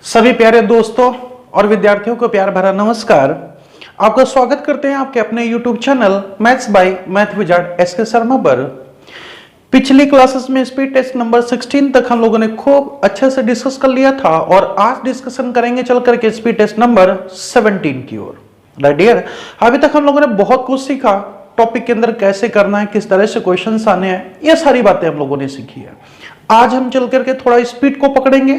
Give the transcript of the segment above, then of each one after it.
सभी प्यारे दोस्तों और विद्यार्थियों को प्यार भरा नमस्कार। आपका स्वागत करते हैं आपके अपने YouTube channel maths by math wizard SK Sharma पर। पिछली क्लासेस में स्पीड टेस्ट नंबर 16 तक हम लोगों ने खूब अच्छे से डिस्कस कर लिया था और आज डिस्कशन करेंगे चल करके स्पीड टेस्ट नंबर 17 की ओर। राइट डियर, अभी तक हम लोगों ने बहुत कुछ सीखा। टॉपिक के अंदर कैसे करना है, किस तरह से क्वेश्चंस आने हैं, ये सारी बातें हम लोगों ने सीखी है। आज हम चल करके थोड़ा स्पीड को पकड़ेंगे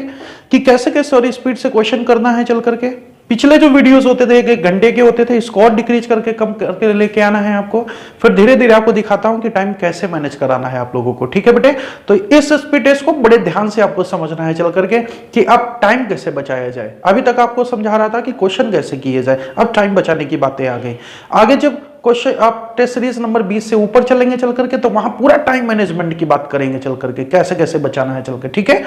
कि कैसे कैसे और स्पीड से क्वेश्चन करना है चल करके। पिछले जो वीडियोस होते थे एक घंटे के होते थे, इसको और डिक्रीज करके कम करके लेके आना है आपको। फिर धीरे धीरे आपको दिखाता हूं कि टाइम कैसे मैनेज कराना है आप लोगों को। ठीक है बेटे, तो इस स्पीड टेस्ट को बड़े ध्यान से आपको समझना है चल करके कि अब टाइम कैसे बचाया जाए। अभी तक आपको समझा रहा था कि क्वेश्चन कैसे किए जाए, अब टाइम बचाने की बातें आ गई। आगे जब क्वेश्चन आप टेस्ट सीरीज नंबर 20 से ऊपर चलेंगे चल करके तो वहां पूरा टाइम मैनेजमेंट की बात करेंगे चल करके, कैसे कैसे बचाना है चल के। ठीक है,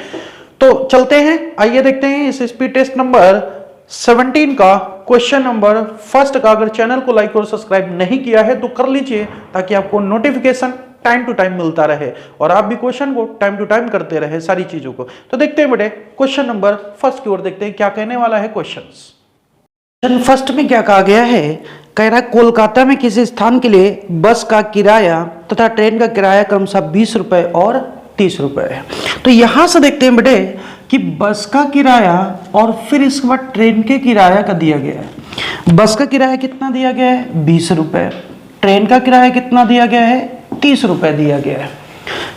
तो चलते हैं, आइए देखते हैं इस स्पीड टेस्ट नंबर 17 का क्वेश्चन नंबर फर्स्ट का। अगर चैनल को लाइक और सब्सक्राइब नहीं किया है तो कर लीजिए ताकि आपको नोटिफिकेशन टाइम टू टाइम मिलता रहे और आप भी क्वेश्चन को टाइम टू टाइम करते रहे सारी चीजों को। तो देखते हैं बेटे क्वेश्चन नंबर फर्स्ट की ओर देखते हैं क्या कहने वाला है क्वेश्चन। फर्स्ट में क्या कहा गया है, कह रहा है कोलकाता में किसी स्थान के लिए बस का किराया तथा ट्रेन का किराया क्रमशः 20 रुपए और 30 रुपए है। तो यहां से देखते हैं बेटे कि बस का किराया और फिर इसके बाद ट्रेन के किराया का दिया गया है। बस का किराया कितना दिया गया है 20 रुपए, ट्रेन का किराया कितना दिया गया है 30 रुपए दिया गया है।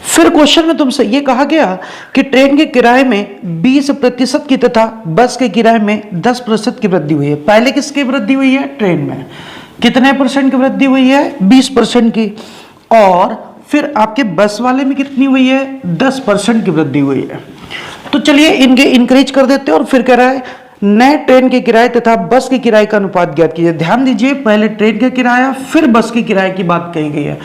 फिर क्वेश्चन में तुमसे ये कहा गया कि ट्रेन के किराए में 20% की तथा बस के किराए में 10% की वृद्धि हुई है। पहले किसकी वृद्धि हुई है, ट्रेन में कितने परसेंट की वृद्धि हुई है 20% की, और फिर आपके बस वाले में कितनी हुई है 10% की वृद्धि हुई है। तो चलिए इनके इंक्रीज कर देते हैं और फिर कह रहा है नए ट्रेन के किराए तथा बस के किराए का अनुपात ज्ञात कीजिए। ध्यान दीजिए, पहले ट्रेन का किराया फिर बस के किराए की बात कही गई है।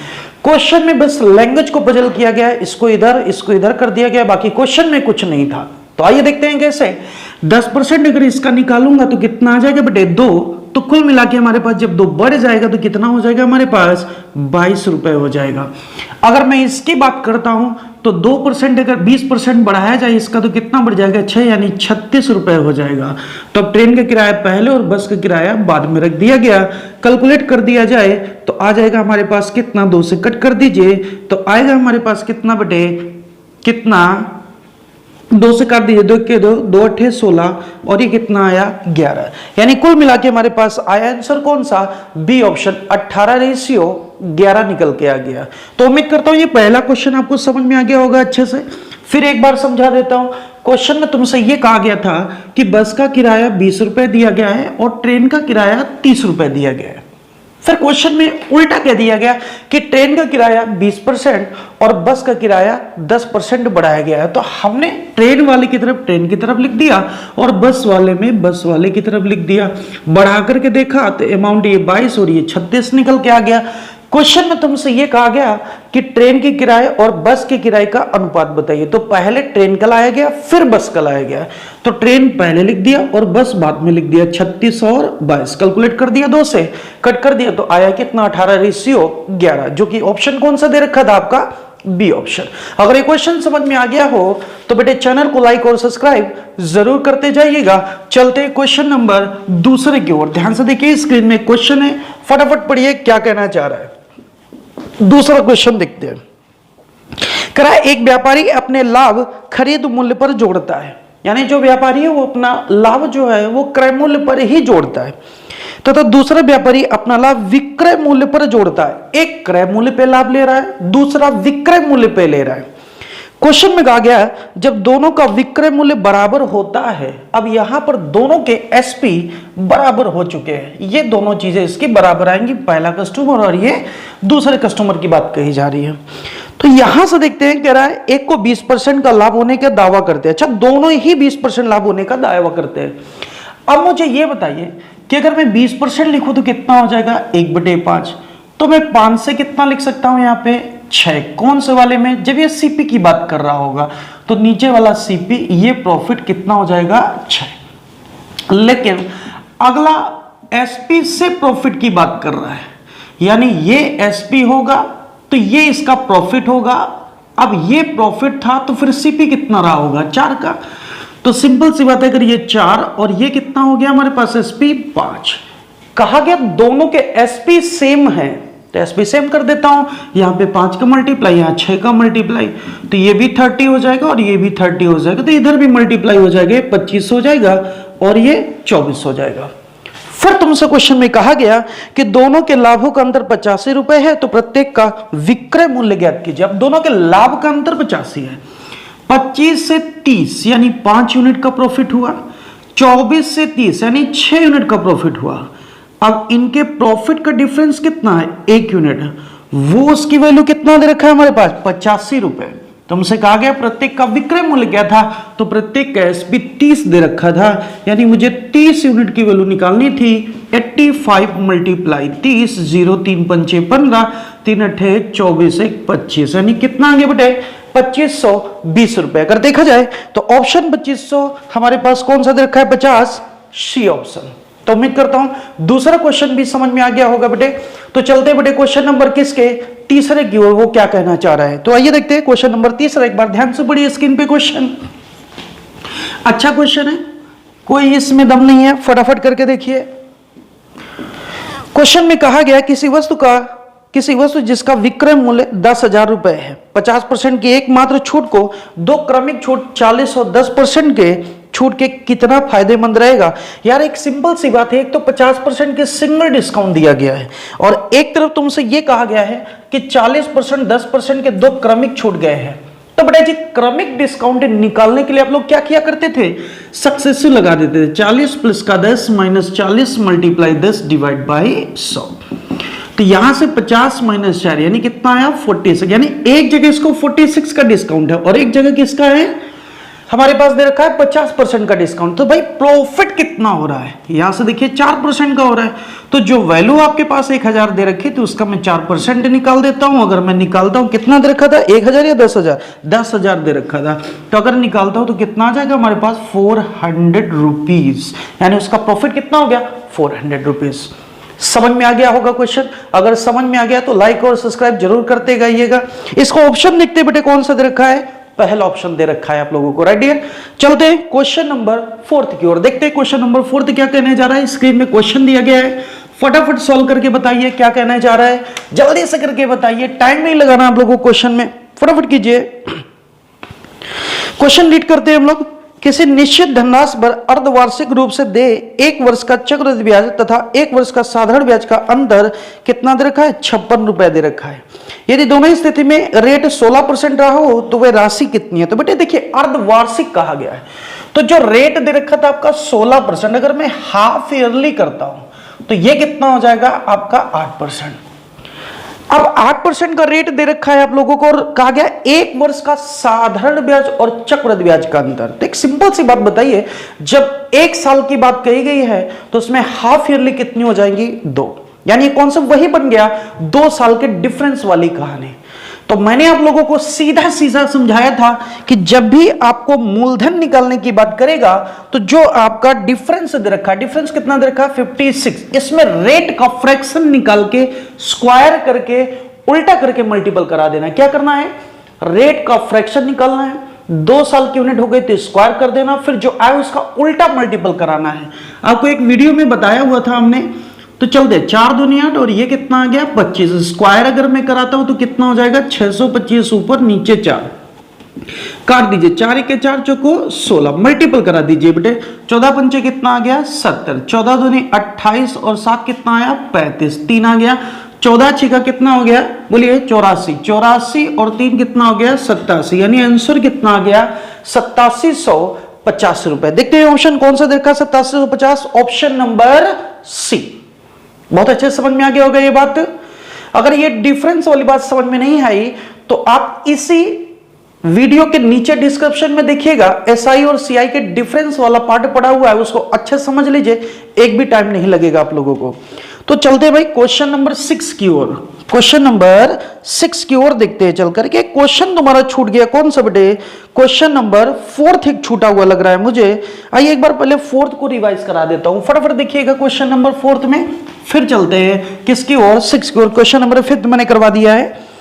क्वेश्चन में बस लैंग्वेज को बदल किया गया है, इसको इधर कर दिया गया, बाकी क्वेश्चन में कुछ नहीं था। तो आइए देखते हैं कैसे। 10% अगर इसका निकालूंगा तो कितना आ जाएगा बेटे 2, तो कुल मिला के हमारे पास जब 2 बढ़ जाएगा तो कितना हो जाएगा हमारे पास 22 रुपए हो जाएगा। अगर मैं इसकी बात करता हूं तो 2% अगर 20% बढ़ाया जाए इसका तो कितना बढ़ जाएगा 6, यानी 36 रुपए हो जाएगा। तो अब ट्रेन का किराया पहले और बस का किराया बाद में रख दिया गया। कैलकुलेट कर दिया जाए तो आ जाएगा हमारे पास कितना, 2 से कट कर दीजिए तो आएगा हमारे पास कितना बेटे, कितना 2 से काट दीजिए, 2 के 2, 2 8 16 और ये कितना आया 11। यानी कुल मिला के हमारे पास आया आंसर कौन सा, बी ऑप्शन 18:11 निकल के आ गया। तो उम्मीद करता हूं ये पहला क्वेश्चन आपको समझ में आ गया होगा अच्छे से। फिर एक बार समझा देता हूं। क्वेश्चन में तुमसे ये कहा गया था कि बस का किराया 20 रुपए दिया गया है और ट्रेन का किराया 30 रुपए दिया गया है। फिर क्वेश्चन में उल्टा कह दिया गया कि ट्रेन का किराया 20% और बस का किराया 10% बढ़ाया गया है। तो हमने ट्रेन वाले की तरफ ट्रेन की तरफ लिख दिया और बस वाले में बस वाले की तरफ लिख दिया। बढ़ा करके देखा तो अमाउंट ये 22 और ये 36 निकल के आ गया। क्वेश्चन में तुमसे ये कहा गया कि ट्रेन के किराए और बस के किराए का अनुपात बताइए। तो पहले ट्रेन का लाया गया फिर बस का लाया गया, तो ट्रेन पहले लिख दिया और बस बाद में लिख दिया। 36 और 22 कैलकुलेट कर दिया, 2 से कट कर दिया तो आया कितना 18:11, जो कि ऑप्शन कौन सा दे रखा था आपका, बी ऑप्शन। अगर ये क्वेश्चन समझ में आ गया हो तो बेटे चैनल को लाइक और सब्सक्राइब जरूर करते जाइएगा। चलते हैं क्वेश्चन नंबर दूसरे की ओर। ध्यान से देखिए, स्क्रीन में क्वेश्चन है, फटाफट पढ़िए क्या कहना चाह रहा है। दूसरा क्वेश्चन देखते हैं। कह रहा है एक व्यापारी अपने लाभ खरीद मूल्य पर जोड़ता है, यानी जो व्यापारी है वो अपना लाभ जो है वो क्रय मूल्य पर ही जोड़ता है, तो दूसरा व्यापारी अपना लाभ विक्रय मूल्य पर जोड़ता है। एक क्रय मूल्य पे लाभ ले रहा है, दूसरा विक्रय मूल्य पे ले रहा है। क्वेश्चन में कहा गया जब दोनों का विक्रय मूल्य बराबर होता है, अब यहां पर दोनों के एसपी बराबर हो चुके हैं, ये दोनों चीजें इसकी बराबर आएंगी, पहला कस्टमर और ये दूसरे कस्टमर की बात कही जा रही है। तो यहां से देखते हैं, कह रहा है एक को 20% का लाभ होने का दावा करते हैं। अच्छा, दोनों ही 20% लाभ होने का दावा करते हैं। अब मुझे ये बताइए कि अगर मैं 20% लिखूं तो कितना हो जाएगा 1/5, तो मैं 5 से कितना लिख सकता हूं यहाँ पे 6। कौन से वाले में, जब ये सीपी की बात कर रहा होगा तो नीचे वाला सीपी, ये प्रॉफिट कितना हो जाएगा 6। लेकिन अगला एसपी से प्रॉफिट की बात कर रहा है, यानी ये एसपी होगा तो ये इसका प्रॉफिट होगा। अब ये प्रॉफिट था तो फिर सीपी कितना रहा होगा 4 का। तो सिंपल सी बात है, अगर ये 4 और ये कितना हो गया हमारे पास SP 5, कहा गया दोनों के SP सेम है, तो SP सेम कर देता हूं, यहां पे 5 का मल्टीप्लाई, यहां 6 का मल्टीप्लाई, तो ये भी 30 हो जाएगा और ये भी 30 हो जाएगा, तो इधर भी मल्टीप्लाई हो जाएगा, 25 हो जाएगा और ये 24 हो जाएगा। फिर तुमसे क्वेश्चन में कहा गया कि दोनों के लाभों का अंतर 85 रुपए है, तो प्रत्येक का विक्रय मूल्य ज्ञात कीजिए। अब दोनों के लाभ का अंतर 85 है, 25 से 30 यानी 5 यूनिट का प्रॉफिट हुआ, 24 से 30 यानी 6 यूनिट का प्रॉफिट हुआ। अब इनके प्रॉफिट का डिफरेंस कितना है, 1 यूनिट, वो उसकी वैल्यू कितना दे रखा है हमारे पास, 85 रुपए। तुमसे कहा गया प्रत्येक का विक्रय मूल्य क्या था, तो प्रत्येक का SP 30 दे रखा था, यानी मुझे 30 यूनिट की वैल्यू निकालनी थी। 85 मल्टीप्लाई 30, 0 3 5 15, 3 8 24 1 25, यानी कितना आ गया बेटे, 2520 रुपए। अगर देखा जाए तो ऑप्शन 2500 हमारे पास कौन सा दे रखा है, 50, सी ऑप्शन। तो उम्मीद करता हूं दूसरा क्वेश्चन भी समझ में आ गया होगा बेटे। तो चलते बेटे क्वेश्चन नंबर किसके, तीसरे की ओर, वो क्या कहना चाह रहा है। तो आइए देखते हैं क्वेश्चन नंबर तीसरा, एक बार ध्यान से पढ़िए स्क्रीन पे क्वेश्चन। अच्छा क्वेश्चन है, कोई इसमें दम नहीं है, फटाफट करके देखिए। क्वेश्चन में कहा गया किसी वस्तु जिसका विक्रय मूल्य 10,000 रुपए है, 50% की एकमात्र छूट को 2 क्रमिक छूट 40 और 10% के छूट के कितना फायदेमंद रहेगा। यार एक सिंपल सी बात है, एक तो 50% के सिंगल डिस्काउंट दिया गया है और एक तरफ तुमसे यह कहा गया है कि 40% 10% के 2 क्रमिक छूट गए हैं। तो बेटा जी क्रमिक डिस्काउंट निकालने के लिए आप लोग क्या किया करते थे, सक्सेसिव लगा देते थे, 40 प्लस का 10 माइनस 40 मल्टीप्लाई 10 डिवाइड बाई 100। तो यहां से 50 माइनस 4 यानी कितना आया, 46, यानी एक जगह इसको 46 का डिस्काउंट है और एक जगह किसका है, हमारे पास दे रखा है 50% का डिस्काउंट। तो भाई प्रॉफिट कितना हो रहा है, यहां से देखिए 4% का हो रहा है। तो जो वैल्यू आपके पास 1000 दे रखी तो उसका मैं 4% निकाल देता हूं। अगर मैं निकालता हूं कितना दे रखा था, 1000 या 10,000, 10,000 दे रखा था। तो अगर निकालता हूं तो कितना आ जाएगा हमारे पास, 400 रुपीज, यानी उसका प्रॉफिट कितना हो गया, 400 रुपीज। समझ में आ गया होगा क्वेश्चन। अगर समझ में आ गया तो लाइक और सब्सक्राइब जरूर करते जाइएगा। इसको ऑप्शन देखते बेटे कौन सा दे रखा है, पहला ऑप्शन दे रखा है आप लोगों को, राइट डियर। चलते हैं क्वेश्चन नंबर 4 की ओर, देखते हैं क्वेश्चन नंबर 4 क्या कहने जा रहा है। स्क्रीन में क्वेश्चन दिया गया है, फटाफट सॉल्व करके बताइए क्या कहना जा रहा है, जल्दी से करके बताइए, टाइम नहीं लगाना आप लोगों को क्वेश्चन में, फटाफट कीजिए। क्वेश्चन रीड करते हैं हम लोग। किसी निश्चित धनराशि पर अर्धवार्षिक रूप से दे 1 वर्ष का चक्रवृद्धि ब्याज तथा 1 वर्ष का साधारण ब्याज का अंतर कितना दे रखा है, 56 रुपए दे रखा है। यदि दोनों ही स्थिति में रेट 16% रहा हो तो वह राशि कितनी है। तो बेटे देखिए अर्धवार्षिक कहा गया है, तो जो रेट दे रखा था आपका 16%, अगर मैं हाफ ईयरली करता हूं तो यह कितना हो जाएगा आपका 8%। अब 8% का रेट दे रखा है आप लोगों को और कहा गया 1 वर्ष का साधारण ब्याज और चक्रवृद्धि ब्याज का अंतर। तो एक सिंपल सी बात बताइए, जब 1 साल की बात कही गई है तो उसमें हाफ ईयरली कितनी हो जाएंगी, 2, यानी कॉन्सेप्ट वही बन गया, 2 साल के डिफरेंस वाली कहानी। तो मैंने आप लोगों को सीधा सीधा समझाया था कि जब भी आपको मूलधन निकालने की बात करेगा तो जो आपका डिफरेंस दे रखा है, डिफरेंस कितना दे रखा है, 56, इसमें रेट का फ्रैक्शन निकाल के स्क्वायर करके उल्टा करके मल्टीपल करा देना। क्या करना है, रेट का फ्रैक्शन निकालना है, 2 साल की यूनिट हो गई तो स्क्वायर कर देना, फिर जो आए उसका उल्टा मल्टीपल कराना है। आपको एक वीडियो में बताया हुआ था हमने। तो चलते 4 दूनी 8 और ये कितना आ गया, 25, स्क्वायर अगर मैं कराता हूं तो कितना हो जाएगा, 625 ऊपर नीचे 4 काट दीजिए, 4 के 4 चौको 16 मल्टीपल करा दीजिए बेटे, 14 पंचे कितना आ गया, 70, 14 दूनी 28 और 7 कितना आया, 35, 3 आ गया, 14 छिका कितना हो गया, बोलिए 84, 84 और 3 कितना हो गया, 87, यानी आंसर कितना आ गया, 8750 रुपए। देखते हैं ऑप्शन कौन सा देखा, 8750, ऑप्शन नंबर सी। बहुत अच्छे समझ में आ गया होगा ये बात। अगर ये डिफरेंस वाली बात समझ में नहीं आई तो आप इसी वीडियो के नीचे डिस्क्रिप्शन में देखिएगा, एसआई और सीआई के डिफरेंस वाला पार्ट पड़ा हुआ है, उसको अच्छे समझ लीजिए, एक भी टाइम नहीं लगेगा आप लोगों को। तो चलते भाई क्वेश्चन नंबर 6 की ओर, क्वेश्चन नंबर 6 की ओर देखते हैं चल करके। क्वेश्चन तुम्हारा छूट गया कौन सा बेटे, क्वेश्चन नंबर 4 एक छूटा हुआ लग रहा है मुझे। आइए एक बार पहले 4 को रिवाइज करा देता हूं, फटाफट देखिएगा क्वेश्चन नंबर 4 में, फिर चलते हैं किसकी ओर, 6 की ओर। क्वेश्चन नंबर 5 मैंने करवा दिया है।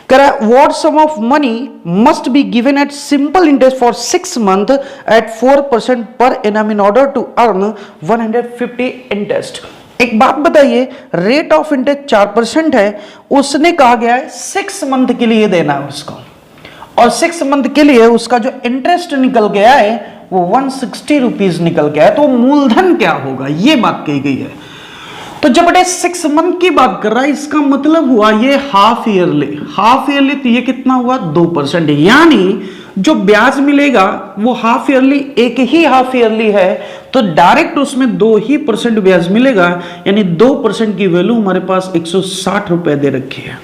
कह रहा है what sum of money must be given at simple interest for 6 month at 4% per annum in order to earn 150 interest. एक बात बताइए, रेट ऑफ इंटरेस्ट 4% है, उसने कहा गया है 6 मंथ के लिए देना है उसको, और 6 मंथ के लिए उसका जो इंटरेस्ट निकल गया है वो 160 रुपीज निकल गया है। तो मूलधन क्या होगा, ये बात कही गई है। तो जब बेटे 6 मंथ की बात कर रहा है, इसका मतलब हुआ ये हाफ ईयरली, तो ये कितना हुआ 2%, यानी जो ब्याज मिलेगा वो हाफ ईयरली, एक ही हाफ ईयरली है, तो डायरेक्ट उसमें 2% ब्याज मिलेगा, यानी 2% की वैल्यू हमारे पास 160 रुपए दे रखी है।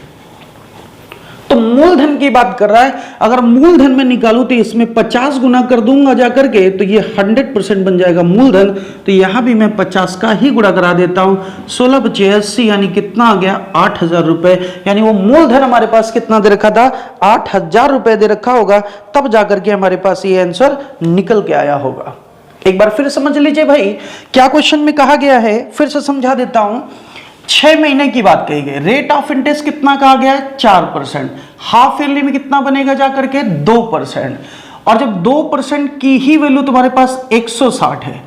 तो मूलधन की बात कर रहा है, अगर मूलधन में निकालूं तो इसमें 50 गुना कर दूंगा जाकर के, तो ये 100% बन जाएगा मूलधन। तो यहां भी मैं 50 का ही गुणा करा देता हूं, 16 × 80 यानी कितना आ गया 8000 रुपए, यानी वो मूलधन हमारे पास कितना दे रखा था 8000 रुपए दे रखा होगा, तब जाकर के हमारे पास ये आंसर निकल के आया होगा। एक बार फिर समझ लीजिए भाई, क्या क्वेश्चन में कहा गया है, फिर से समझा देता हूं। 6 महीने की बात कही गई, रेट ऑफ इंटरेस्ट कितना कहा गया है 4%, हाफ ईयरली में कितना बनेगा जाकर के 2%, और जब 2% की ही वैल्यू तुम्हारे पास 160 है,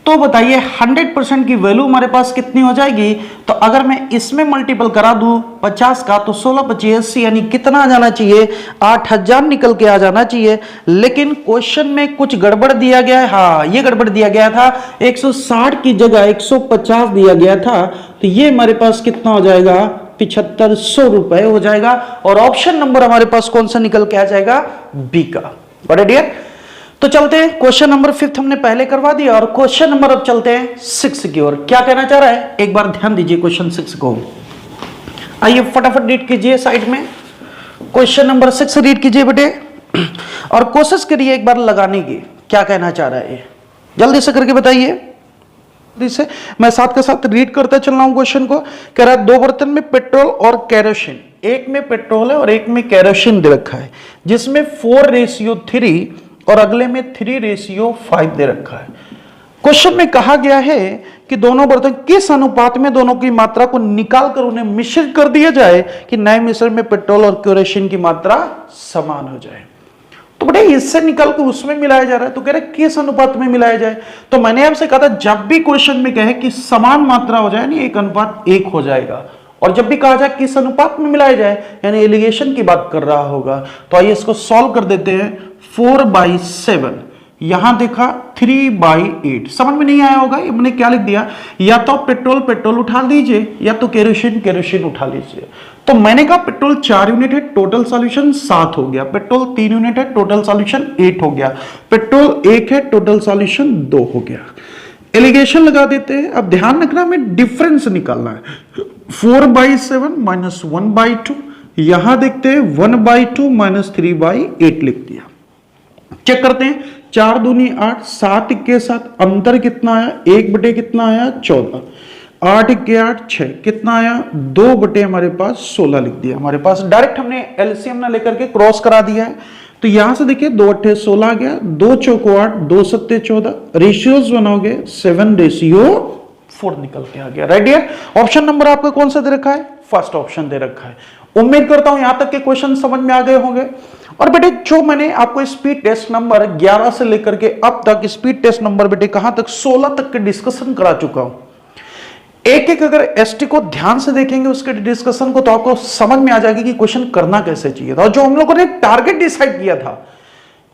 तो बताइए 100% की वैल्यू हमारे पास कितनी हो जाएगी। तो अगर मैं इसमें मल्टीपल करा दूं 50 का, तो 16 × 80 यानी कितना आ जाना चाहिए 8000 निकल के आ जाना चाहिए। लेकिन क्वेश्चन में कुछ गड़बड़ दिया गया है, हाँ ये गड़बड़ दिया गया था, 160 की जगह 150 दिया गया था, तो ये हमारे पास कितना हो जाएगा 7500 रुपए हो जाएगा, और ऑप्शन नंबर हमारे पास कौन सा निकल के आ जाएगा बी का। बड़े डियर, तो चलते हैं क्वेश्चन नंबर 5 हमने पहले करवा दिया, और क्वेश्चन नंबर अब चलते हैं 6 की ओर। क्या कहना चाह रहा है, एक बार ध्यान दीजिए क्वेश्चन 6 को। आइए फटाफट रीड कीजिए साइड में, क्वेश्चन नंबर 6 रीड कीजिए बेटे, और कोशिश करिए एक बार लगाने की। क्या कहना चाह रहा है जल्दी से करके बताइए। से मैं साथ के साथ रीड करता चल रहा हूं क्वेश्चन को। कह रहा है 2 बर्तन में पेट्रोल और कैरोसिन, एक में पेट्रोल है और एक में कैरोसिन दे रखा है, जिसमें 4:3 और अगले में 3:5 दे रखा है। क्वेश्चन में कहा गया है कि दोनों बर्तन किस अनुपात में दोनों की मात्रा को निकाल कर उन्हें मिश्रित कर दिया जाए कि नए मिश्रण में पेट्रोल और कैरोसिन की मात्रा समान हो जाए। तो बेटे इससे निकाल कर उसमें मिलाया जा रहा है, तो कह रहे किस अनुपात में मिलाया जाए। तो मैंने आपसे कहा था जब भी क्वेश्चन में कहे कि समान मात्रा हो जाए, नहीं 1:1 हो जाएगा, और जब भी कहा जाए किस अनुपात में मिलाया जाए, यानी एलिगेशन की बात कर रहा होगा। तो आइए इसको सॉल्व कर देते हैं। 4/7, यहां देखा 3/8, समझ में नहीं आया होगा, ये मैंने क्या लिख दिया, या तो पेट्रोल उठा लीजिए, या तो कैरोसिन उठा लीजिए। तो मैंने कहा पेट्रोल 4 यूनिट है, टोटल सॉल्यूशन 7 हो गया, पेट्रोल 3 यूनिट है, टोटल सॉल्यूशन 8 हो गया, पेट्रोल 1 है, टोटल सॉल्यूशन 2 हो गया। एलिगेशन लगा देते हैं। अब ध्यान रखना हमें डिफरेंस निकालना है। 4/7 माइनस 1/2, यहां देखते हैं 1/2 माइनस 3/8 लिख दिया। चेक करते हैं, 4 दूनी 8, 7 के साथ अंतर कितना आया, 1 बटे कितना आया 14, 8 के 8 6, कितना आया 2 बटे हमारे पास 16 लिख दिया। हमारे पास डायरेक्ट हमने एलसीएम ना लेकर के क्रॉस करा दिया है। तो यहां से देखिए 2 8 16 आ गया, 2 चौको 8, 2 7 14, रेशियोज बनाओगे 7:4 निकल के आ गया। राइट डियर, ऑप्शन नंबर आपका कौन सा दे रखा है, फर्स्ट ऑप्शन दे रखा है। उम्मीद करता हूं यहां तक के क्वेश्चन समझ में आ गए होंगे। और बेटे जो मैंने आपको स्पीड टेस्ट नंबर 11 से लेकर के अब तक स्पीड टेस्ट नंबर बेटे कहां तक 16 तक के डिस्कशन करा चुका हूं। एक एक अगर एसटी को ध्यान से देखेंगे उसके डिस्कशन को, तो आपको समझ में आ जाएगी कि क्वेश्चन करना कैसे चाहिए था। और जो हम लोगों ने टारगेट डिसाइड किया था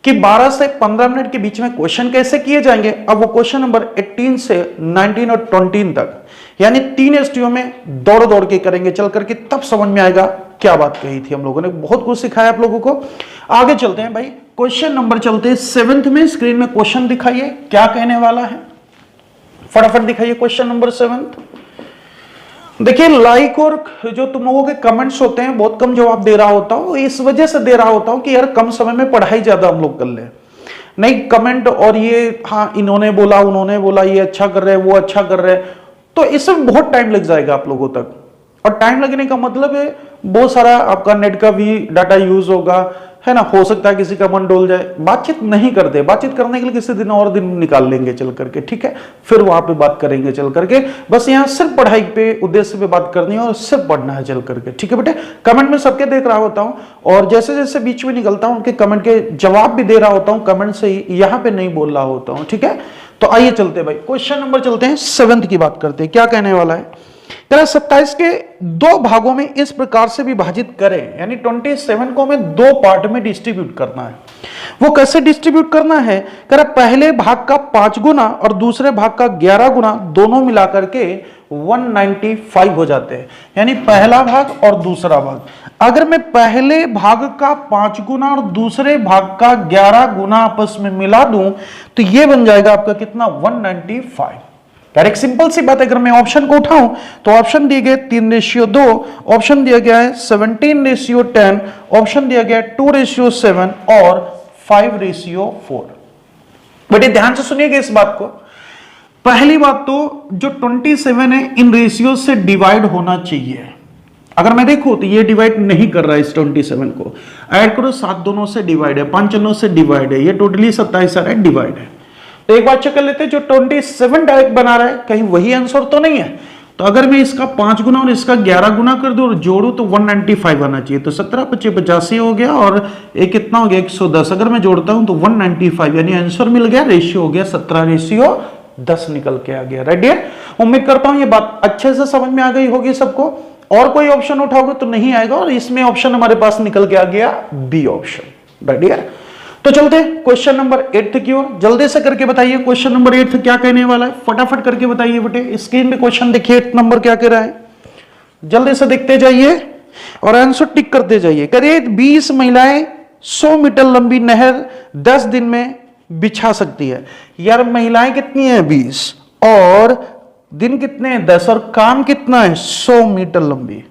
कि 12 से 15 मिनट के बीच में क्वेश्चन कैसे किए जाएंगे, अब वो क्वेश्चन नंबर 18 से 19 और 20 तक, यानी 3 एसटीओ में दौड़ दौड़ के करेंगे चल करके, तब समझ में आएगा क्या बात कही थी हम लोगों ने। बहुत कुछ सिखाया आप लोगों को। आगे चलते हैं भाई, क्वेश्चन नंबर चलते हैं 7th में। स्क्रीन में क्वेश्चन दिखाइए क्या कहने वाला है, फटाफट दिखाइए क्वेश्चन नंबर 7। देखिए लाइक और जो तुम लोगों के कमेंट्स होते हैं बहुत कम जवाब दे रहा होता हूं, इस वजह से दे रहा होता हूं कि यार कम समय में पढ़ाई ज्यादा हम लोग कर ले। नहीं कमेंट और ये हाँ इन्होंने बोला उन्होंने बोला, ये अच्छा कर रहे वो अच्छा कर रहे, तो इसमें बहुत टाइम लग जाएगा आप लोगों तक। और टाइम लगने का मतलब है बहुत सारा आपका नेट का भी डाटा यूज होगा, है ना, हो सकता है किसी का मन डोल जाए, बातचीत नहीं करते, बातचीत करने के लिए किसी दिन और दिन निकाल लेंगे चल करके, ठीक है, फिर वहां पे बात करेंगे चल करके। बस यहाँ सिर्फ पढ़ाई पे उद्देश्य पे बात करनी है और सिर्फ पढ़ना है चल करके, ठीक है बेटे। कमेंट में सबके देख रहा होता हूँ और जैसे जैसे बीच में निकलता हूँ उनके कमेंट के जवाब भी दे रहा होता हूँ कमेंट से ही, यहाँ पे नहीं बोल रहा होता हूँ, ठीक है। तो आइए चलते भाई क्वेश्चन नंबर चलते हैं 7th की बात करते हैं। क्या कहने वाला है, 27 के दो भागों में इस प्रकार से विभाजित करें, यानी 27 को हमें दो पार्ट में डिस्ट्रीब्यूट करना है। वो कैसे डिस्ट्रीब्यूट करना है, पहले भाग का 5 गुना और दूसरे भाग का 11 गुना दोनों मिलाकर के 195 हो जाते हैं, यानी पहला भाग और दूसरा भाग। अगर मैं पहले भाग का 5 गुना और दूसरे भाग का 11 गुना आपस में मिला दूं तो ये बन जाएगा आपका कितना, 195। डायरेक्ट सिंपल सी बात है। अगर मैं ऑप्शन को उठाऊं तो ऑप्शन दिए गए 3:2, ऑप्शन दिया गया है 17:10, ऑप्शन दिया गया है 2:7 और 5:4। बेटे ध्यान से सुनिएगा इस बात को। पहली बात तो जो 27 है इन रेशियो से डिवाइड होना चाहिए। अगर मैं देखूं तो ये डिवाइड नहीं कर रहा है, इस 27 को ऐड करो 7 दोनों से डिवाइड है, 5 जनों से डिवाइड है, ये टोटली 27 आ रहा है, डिवाइड है। तो एक बार चेक कर लेते हैं, जो 27 डायरेक्ट बना रहा है कहीं वही आंसर तो नहीं है। तो अगर मैं इसका 5 गुना और इसका 11 गुना कर दूं और जोड़ू तो 195 आना चाहिए। तो 17 25 85 हो गया और एक कितना हो गया 110। अगर मैं जोड़ता हूं तो 195, यानी आंसर मिल गया, रेशियो हो गया 17:10 निकल के आ गया। राइट डियर, उम्मीद करता हूं ये बात अच्छे से समझ में आ गई होगी सबको। और कोई ऑप्शन उठाओगे तो नहीं आएगा और इसमें ऑप्शन हमारे पास निकल के आ गया बी ऑप्शन। राइट डियर, तो चलते हैं क्वेश्चन नंबर 8 की ओर। जल्दी से करके बताइए क्वेश्चन नंबर 8 क्या कहने वाला है, फटाफट करके बताइए बेटे। स्क्रीन पे क्वेश्चन देखिए 8 नंबर क्या कह रहा है, जल्दी से देखते जाइए और आंसर टिक करते जाइए। करिए 20 महिलाएं 100 मीटर लंबी नहर 10 दिन में बिछा सकती है। यार महिलाएं कितनी है 20 और दिन कितने हैं 10 और काम कितना है 100 मीटर लंबी।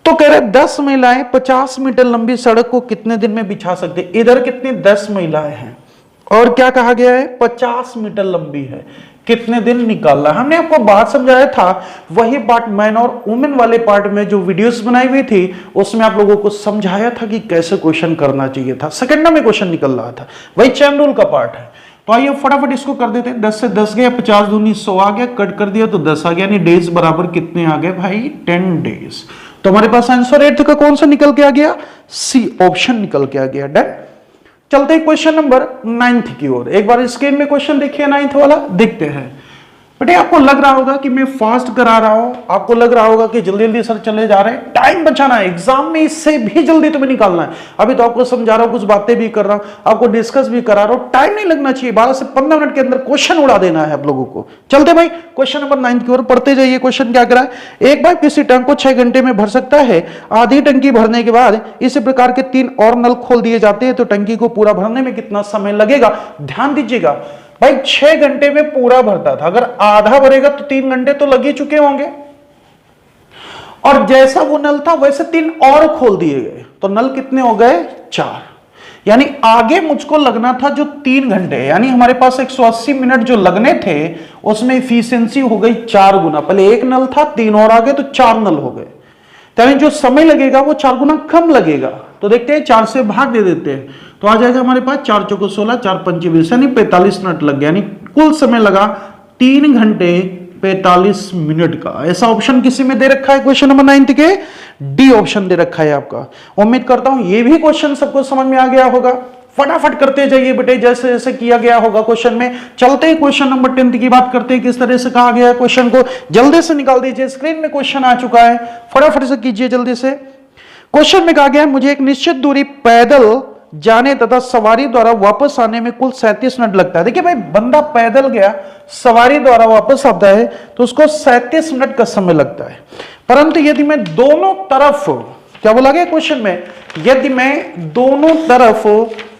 तो कह रहे 10 महिलाएं 50 मीटर लंबी सड़क को कितने दिन में बिछा सकती है। इधर कितनी 10 महिलाएं हैं और क्या कहा गया है 50 मीटर लंबी है, कितने दिन निकालना। हमने आपको बात समझाया था, वही पार्ट मैन और वुमेन वाले पार्ट में जो वीडियोस बनाई हुई थी उसमें आप लोगों को समझाया था कि कैसे क्वेश्चन करना चाहिए था। सेकंड में क्वेश्चन निकल रहा था, वही चैन रूल का पार्ट है। तो आइए फटाफट इसको कर देते हैं। 10 से 10 गया, 50 दूनी 100 आ गया, कट कर दिया तो 10 आ गया, यानी डेज बराबर कितने आ गए भाई 10 डेज। तो हमारे पास आंसर 8 का कौन सा निकल के आ गया, सी ऑप्शन निकल के आ गया। डन। चलते हैं क्वेश्चन नंबर 9 की ओर। एक बार स्क्रीन में क्वेश्चन देखिए 9 वाला, देखते हैं। बेटे आपको लग रहा होगा कि मैं फास्ट करा रहा हूं, आपको लग रहा होगा कि जल्दी जल्दी सर चले जा रहे हैं, टाइम बचाना है, एग्जाम में इससे भी जल्दी तुम्हें निकालना है। अभी तो आपको समझा रहा हूं, कुछ बातें भी कर रहा हूं, आपको डिस्कस भी करा रहा हूं, टाइम नहीं लगना चाहिए। 12 से 15 मिनट के अंदर क्वेश्चन उड़ा देना है आप लोगों को। चलते भाई क्वेश्चन नंबर 9 की ओर पढ़ते जाइए। क्वेश्चन क्या करा है, एक बार किसी टैंक को 6 घंटे में भर सकता है। आधी टंकी भरने के बाद इसी प्रकार के 3 और नल खोल दिए जाते हैं तो टंकी को पूरा भरने में कितना समय लगेगा। ध्यान दीजिएगा भाई, 6 घंटे में पूरा भरता था, अगर आधा भरेगा तो 3 घंटे तो लग ही चुके होंगे। और जैसा वो नल था वैसे 3 और खोल दिए गए तो नल कितने हो गए 4, यानी आगे मुझको लगना था जो 3 घंटे, यानी हमारे पास 180 मिनट जो लगने थे उसमें इफिशियंसी हो गई 4 गुना। पहले 1 नल था, 3 और आ गए तो 4 नल हो गए, यानी जो समय लगेगा वो 4 गुना कम लगेगा। तो देखते हैं 4 से भाग दे देते हैं तो आ जाएगा हमारे पास 4 चौको 16, 4 पंचे 20, यानी 45 मिनट लग गया, यानी कुल समय लगा 3 घंटे 45 मिनट का। ऐसा ऑप्शन किसी में दे रखा है क्वेश्चन नंबर 9 के, डी ऑप्शन दे रखा है आपका। उम्मीद करता हूं ये भी क्वेश्चन सबको समझ में आ गया होगा। फटाफट करते जाइए बेटे जैसे जैसे किया गया होगा क्वेश्चन में। चलते ही क्वेश्चन नंबर 10 की बात करते हैं, किस तरह से कहा गया है क्वेश्चन को। जल्दी से निकाल दीजिए, स्क्रीन में क्वेश्चन आ चुका है, फटाफट से कीजिए जल्दी से। क्वेश्चन में कहा गया है मुझे एक निश्चित दूरी पैदल जाने तथा सवारी द्वारा वापस आने में कुल 37 मिनट लगता है। देखिए भाई, बंदा पैदल गया, सवारी द्वारा वापस आता है तो उसको 37 मिनट का समय लगता है। परंतु यदि मैं दोनों तरफ, क्या बोला गया क्वेश्चन में, यदि मैं दोनों तरफ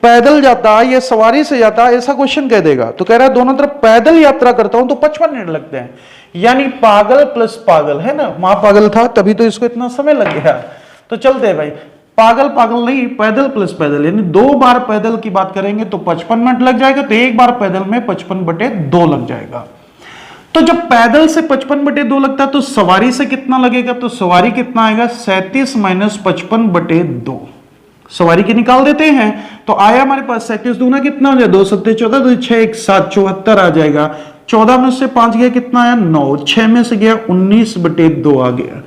पैदल जाता या सवारी से जाता, ऐसा क्वेश्चन कह देगा। तो कह रहा है दोनों तरफ पैदल यात्रा करता हूं तो 55 मिनट लगते हैं, यानी पागल प्लस पागल है ना, वहां पागल था तभी तो इसको इतना समय लग गया। तो चलते हैं भाई, पागल पागल नहीं, पैदल प्लस पैदल, यानी 2 बार पैदल की बात करेंगे तो 55 मिनट लग जाएगा, तो 1 बार पैदल में 55/2 लग जाएगा। तो जब पैदल से 55/2 लगता है तो सवारी से कितना लगेगा, तो सवारी कितना आएगा 37 माइनस 55/2, सवारी के निकाल देते हैं। तो आया हमारे पास 37 दूना कितना हो जाए 2 सत्ते 14, 2 6 1 7 74 आ जाएगा। 14 में से 5 गया कितना आया 9, 6 में से गया 19/2 आ गया।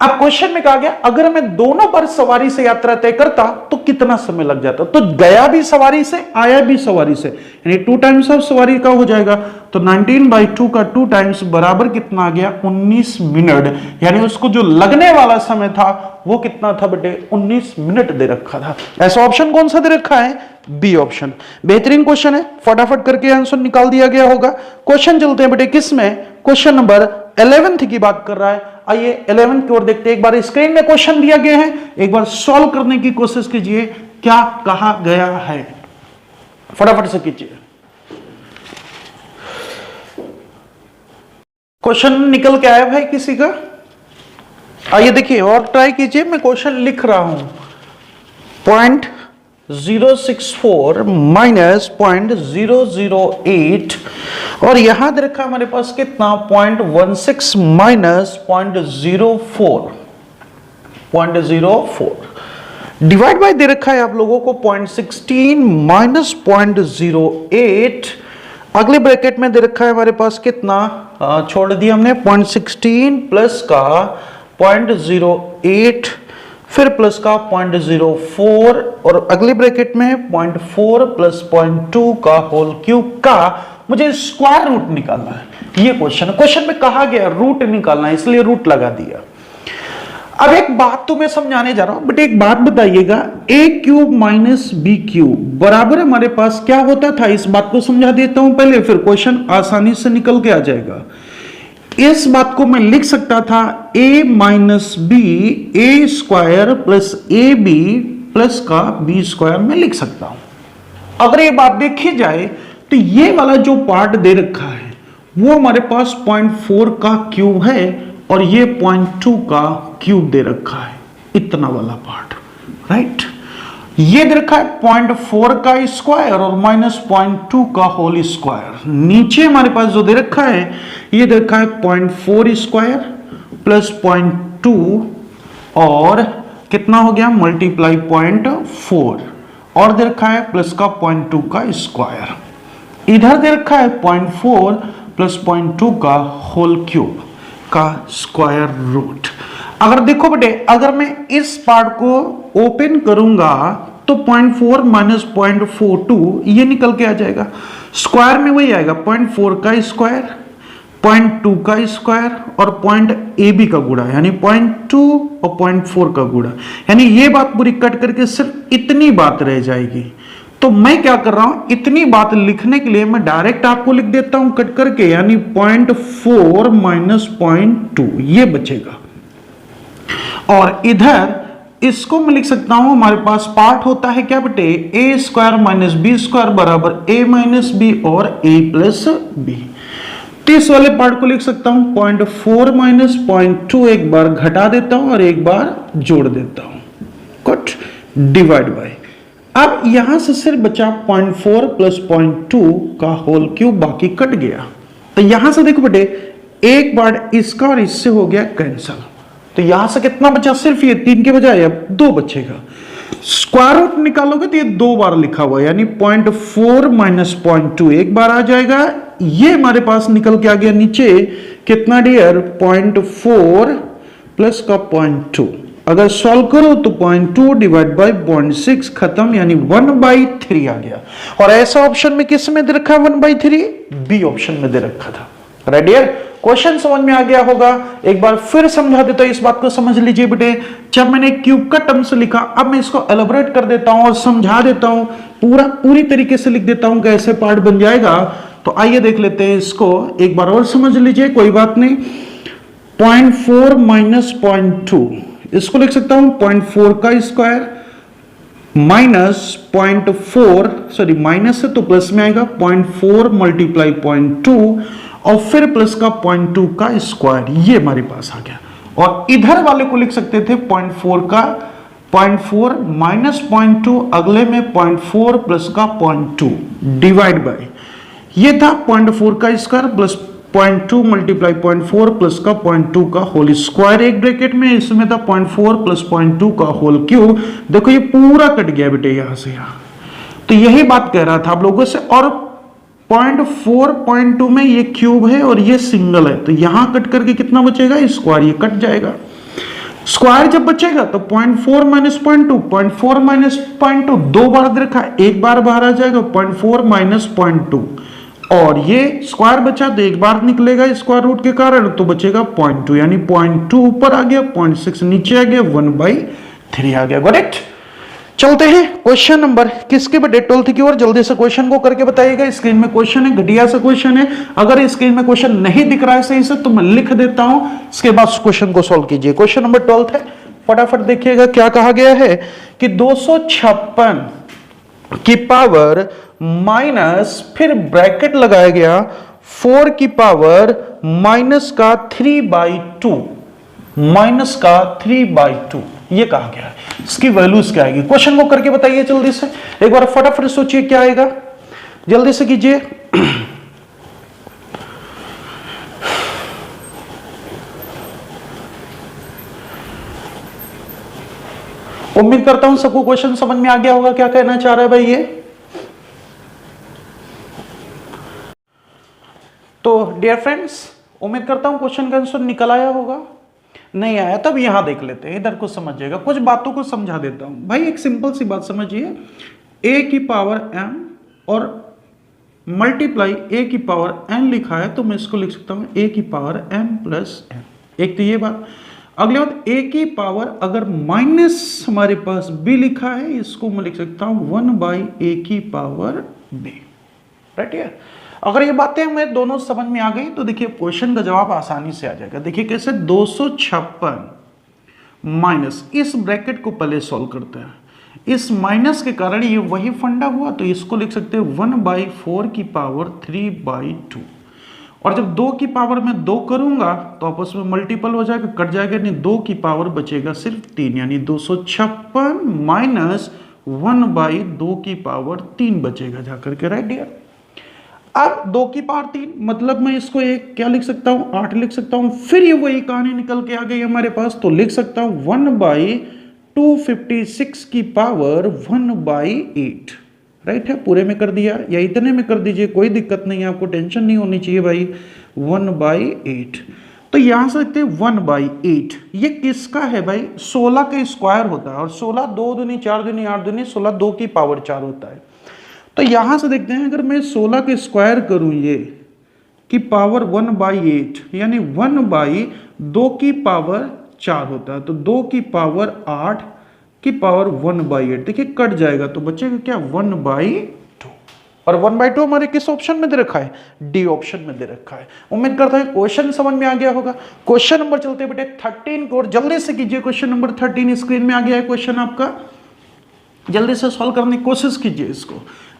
अब क्वेश्चन में कहा गया अगर मैं दोनों बार सवारी से यात्रा तय करता तो कितना समय लग जाता, तो गया भी सवारी से आया भी सवारी से, यानी 2 टाइम्स ऑफ सवारी का हो जाएगा। तो 19/2 का 2 टाइम्स बराबर कितना आ गया 19 मिनट, यानी उसको जो लगने वाला समय था वो कितना था बेटे 19 मिनट दे रखा था। ऐसा ऑप्शन कौन सा दे रखा है, बी ऑप्शन। बेहतरीन क्वेश्चन है, फटाफट करके आंसर निकाल दिया गया होगा। क्वेश्चन चलते हैं बेटे किस में, क्वेश्चन नंबर 11 की बात कर रहा है। आइए 11 की ओर देखते हैं। एक बार स्क्रीन में क्वेश्चन दिया गया है, एक बार सॉल्व करने की कोशिश कीजिए क्या कहा गया है, फटाफट से कीजिए। क्वेश्चन निकल के आया भाई किसी का, आइए देखिए और ट्राई कीजिए। मैं क्वेश्चन लिख रहा हूं 0.064 माइनस 0.008 और यहां दे रखा हमारे पास कितना 0.16 माइनस 0.04 डिवाइड बाय दे रखा है आप लोगों को 0.16 माइनस 0.08, अगले ब्रैकेट में दे रखा है हमारे पास कितना छोड़ दिया हमने 0.16 प्लस का 0.08 फिर प्लस का 0.04 और अगले ब्रैकेट में 0.4 प्लस 0.2 का होल क्यूब का मुझे स्क्वायर रूट निकालना है। ये क्वेश्चन में कहा गया रूट निकालना है, इसलिए रूट लगा दिया। अब एक बात तो मैं समझाने जा रहा हूं, बट एक बात बताइएगा, a cube minus B cube बराबर हमारे पास क्या होता था, इस बात को समझा देता हूं पहले, फिर क्वेश्चन आसानी से निकल के आ जाएगा। इस बात को मैं लिख सकता था a minus B A square plus A B plus का बी स्क्वायर में लिख सकता हूं। अगर ये बात देखी जाए तो ये वाला जो पार्ट दे रखा है वो हमारे पास 0.4 का क्यूब है और ये 0.2 का क्यूब दे रखा है, इतना वाला पार्ट, राइट। ये दे रखा है 0.4 का स्क्वायर और माइनस 0.2 का होल स्क्वायर। नीचे हमारे पास जो दे रखा है ये दे रखा है 0.4 स्क्वायर प्लस 0.2 और कितना हो गया मल्टीप्लाई 0.4 और दे रखा है प्लस का 0.2 का स्क्वायर। इधर दे रखा है 0.4 प्लस 0.2 का होल क्यूब का स्क्वायर रूट। अगर देखो बेटे, अगर मैं इस पार्ट को ओपन करूंगा तो 0.4 माइनस 0.42 ये निकल के आ जाएगा। स्क्वायर में वही आएगा 0.4 का स्क्वायर, 0.2 का स्क्वायर और पॉइंट ए बी का गुणा, यानी 0.2 और 0.4 का गुणा, यानी ये बात पूरी कट करके सिर्फ इतनी बात रह जाएगी। तो मैं क्या कर रहा हूं, इतनी बात लिखने के लिए मैं डायरेक्ट आपको लिख देता हूं कट करके, यानी 0.4 माइनस 0.2 ये बचेगा। और इधर इसको मैं लिख सकता हूं, हमारे पास पार्ट होता है क्या बेटे ए स्क्वायर माइनस बी स्क्वायर बराबर ए माइनस बी और ए प्लस बी। तो इस वाले पार्ट को लिख सकता हूं 0.4 माइनस 0.2 एक बार घटा देता हूं और एक बार जोड़ देता हूं, कट डिवाइड बाय। अब यहां से सिर्फ बचा 0.4 प्लस 0.2 का होल क्यूब, बाकी कट गया। तो यहां से देखो बेटे एक बार इसका और इससे हो गया कैंसल, तो यहां से कितना बचा सिर्फ ये 3 के बजाय अब 2 बचेगा। स्क्वायर रूट निकालोगे तो ये 2 बार लिखा हुआ है, यानी 0.4 माइनस 0.2 एक बार आ जाएगा। ये हमारे पास निकल के आ गया नीचे कितना डियर 0.4 प्लस का 0.2। अगर सॉल्व करो तो 0.2 डिवाइड बाय 0.6 खत्म, यानी 1/3 आ गया। और ऐसा ऑप्शन में किस में दे रखा है 1/3, बी ऑप्शन में दे रखा था। राइट डियर, क्वेश्चन समझ में आ गया होगा। एक बार फिर समझा देता हूं, इस बात को समझ लीजिए बेटे। जब मैंने क्यूब का टर्म्स लिखा, अब मैं इसको एलोबरेट कर देता हूं और समझा देता हूं, पूरी तरीके से लिख देता हूं कैसे पार्ट बन जाएगा। तो आइए देख लेते हैं इसको, एक बार और समझ लीजिए, कोई बात नहीं। 0.4 माइनस 0.2 इसको लिख सकता हूं 0.4 का स्क्वायर माइनस 0.4, सॉरी माइनस है तो प्लस में आएगा 0.4 मल्टीप्लाई 0.2 और फिर प्लस का 0.2 का स्क्वायर, ये हमारे पास आ गया। और इधर वाले को लिख सकते थे 0.4 का 0.4 माइनस 0.2, अगले में 0.4 प्लस का 0.2 डिवाइड बाय, ये था 0.4 का स्क्वायर प्लस 0.2 मल्टीप्लाई 0.4 प्लस का 0.2 का होल स्क्वायर एक ब्रैकेट में, इसमें था 0.4 प्लस 0.2 का होल क्यूब। देखो ये पूरा कट गया बेटे यहां से यहां, तो यही बात कह रहा था आप लोगों से। और 0.4 0.2 में ये क्यूब है और ये सिंगल है, तो यहां कट करके कितना बचेगा, स्क्वायर, ये कट जाएगा। स्क्वायर जब बचेगा तो 0.4 माइनस 0.2, 0.4 माइनस 0.2 दो बार दे रखा है, एक बार बाहर आ जाएगा 0.4 माइनस 0.2, और ये स्क्वायर बचा तो एक बार निकलेगा स्क्वायर रूट के कारण, तो बचेगा 0.2, यानी 0.2 ऊपर आ गया, 0.6 नीचे आ गया, 1/3 आ गया। Got it. चलते हैं क्वेश्चन नंबर किसके बेटे 12th की ओर। जल्दी से क्वेश्चन को करके बताइएगा। स्क्रीन में क्वेश्चन है, घटिया सा क्वेश्चन है, अगर स्क्रीन में क्वेश्चन नहीं दिख रहा है सही से तो मैं लिख देता हूं, इसके बाद क्वेश्चन को सॉल्व कीजिए। क्वेश्चन नंबर 12th है, फटाफट देखिएगा क्या कहा गया है कि 256 की पावर माइनस, फिर ब्रैकेट लगाया गया 4 की पावर माइनस का 3/2, माइनस का 3/2 ये कहा गया है। इसकी वैल्यूज क्या आएगी, क्वेश्चन को करके बताइए जल्दी से, एक बार फटाफट सोचिए क्या आएगा, जल्दी से कीजिए। उम्मीद करता हूं सबको क्वेश्चन समझ में आ गया होगा क्या कहना चाह रहा है भाई ये। तो डियर फ्रेंड्स, उम्मीद करता हूं क्वेश्चन का आंसर निकल आया होगा। नहीं आया तब यहां देख लेते हैं, इधर को समझिएगा, कुछ बातों को समझा देता हूं भाई। एक सिंपल सी बात समझिए, a की पावर m और मल्टीप्लाई a की पावर n लिखा है, तो मैं इसको लिख सकता हूं a की पावर m प्लस n। एक तो ये बात। अगली बात, a की पावर अगर माइनस हमारे पास b लिखा है, इसको मैं लिख सकता हूं 1/a की पावर b। राइट यार, अगर ये बातें हमें दोनों समझ में आ गई तो देखिए क्वेश्चन का जवाब आसानी से आ जाएगा। देखिए कैसे, 256 माइनस, इस ब्रैकेट को पहले सॉल्व करते हैं, इस माइनस के कारण ये वही फंडा हुआ, तो इसको लिख सकते हैं 1/4 की पावर 3/2, और जब 2 की पावर में 2 करूंगा तो आपस में मल्टीपल हो जाएगा, कट जाएगा, यानी 2 की पावर बचेगा सिर्फ 3, यानी 256 माइनस 1/2 की पावर 3 बचेगा जाकर के। राइट डियर, अब 2 की पावर 3 मतलब मैं इसको एक क्या लिख सकता हूं, 8 लिख सकता हूं। फिर ये वही कहानी निकल के आ गई हमारे पास, तो लिख सकता हूं 1/256 की पावर 1/8। राइट है, पूरे में कर दिया या इतने में कर दीजिए, कोई दिक्कत नहीं है, आपको टेंशन नहीं होनी चाहिए भाई। 1/8, तो यहां से देखते हैं 1/8 ये किसका है भाई, 16 का स्क्वायर होता है, और 16 2 दूनी 4 दूनी 8 दूनी 16, 2 की पावर 4 होता है। तो यहां से देखते हैं, अगर मैं 16 के स्क्वायर करूं ये की पावर 1/8, यानी 1/2 की पावर 4 होता है, तो 2 की पावर 8 की पावर 1/8, देखिए कट जाएगा तो बचेगा क्या, 1/2। और 1/2 हमारे किस ऑप्शन में दे रखा है, डी ऑप्शन में दे रखा है। उम्मीद करता हूं क्वेश्चन समझ में आ गया होगा। क्वेश्चन नंबर चलते बेटे 13 को, और जल्दी से कीजिए। क्वेश्चन नंबर 13 स्क्रीन में आ गया है क्वेश्चन आपका, जल्दी से सॉल्व करने की कोशिश कीजिए इसको,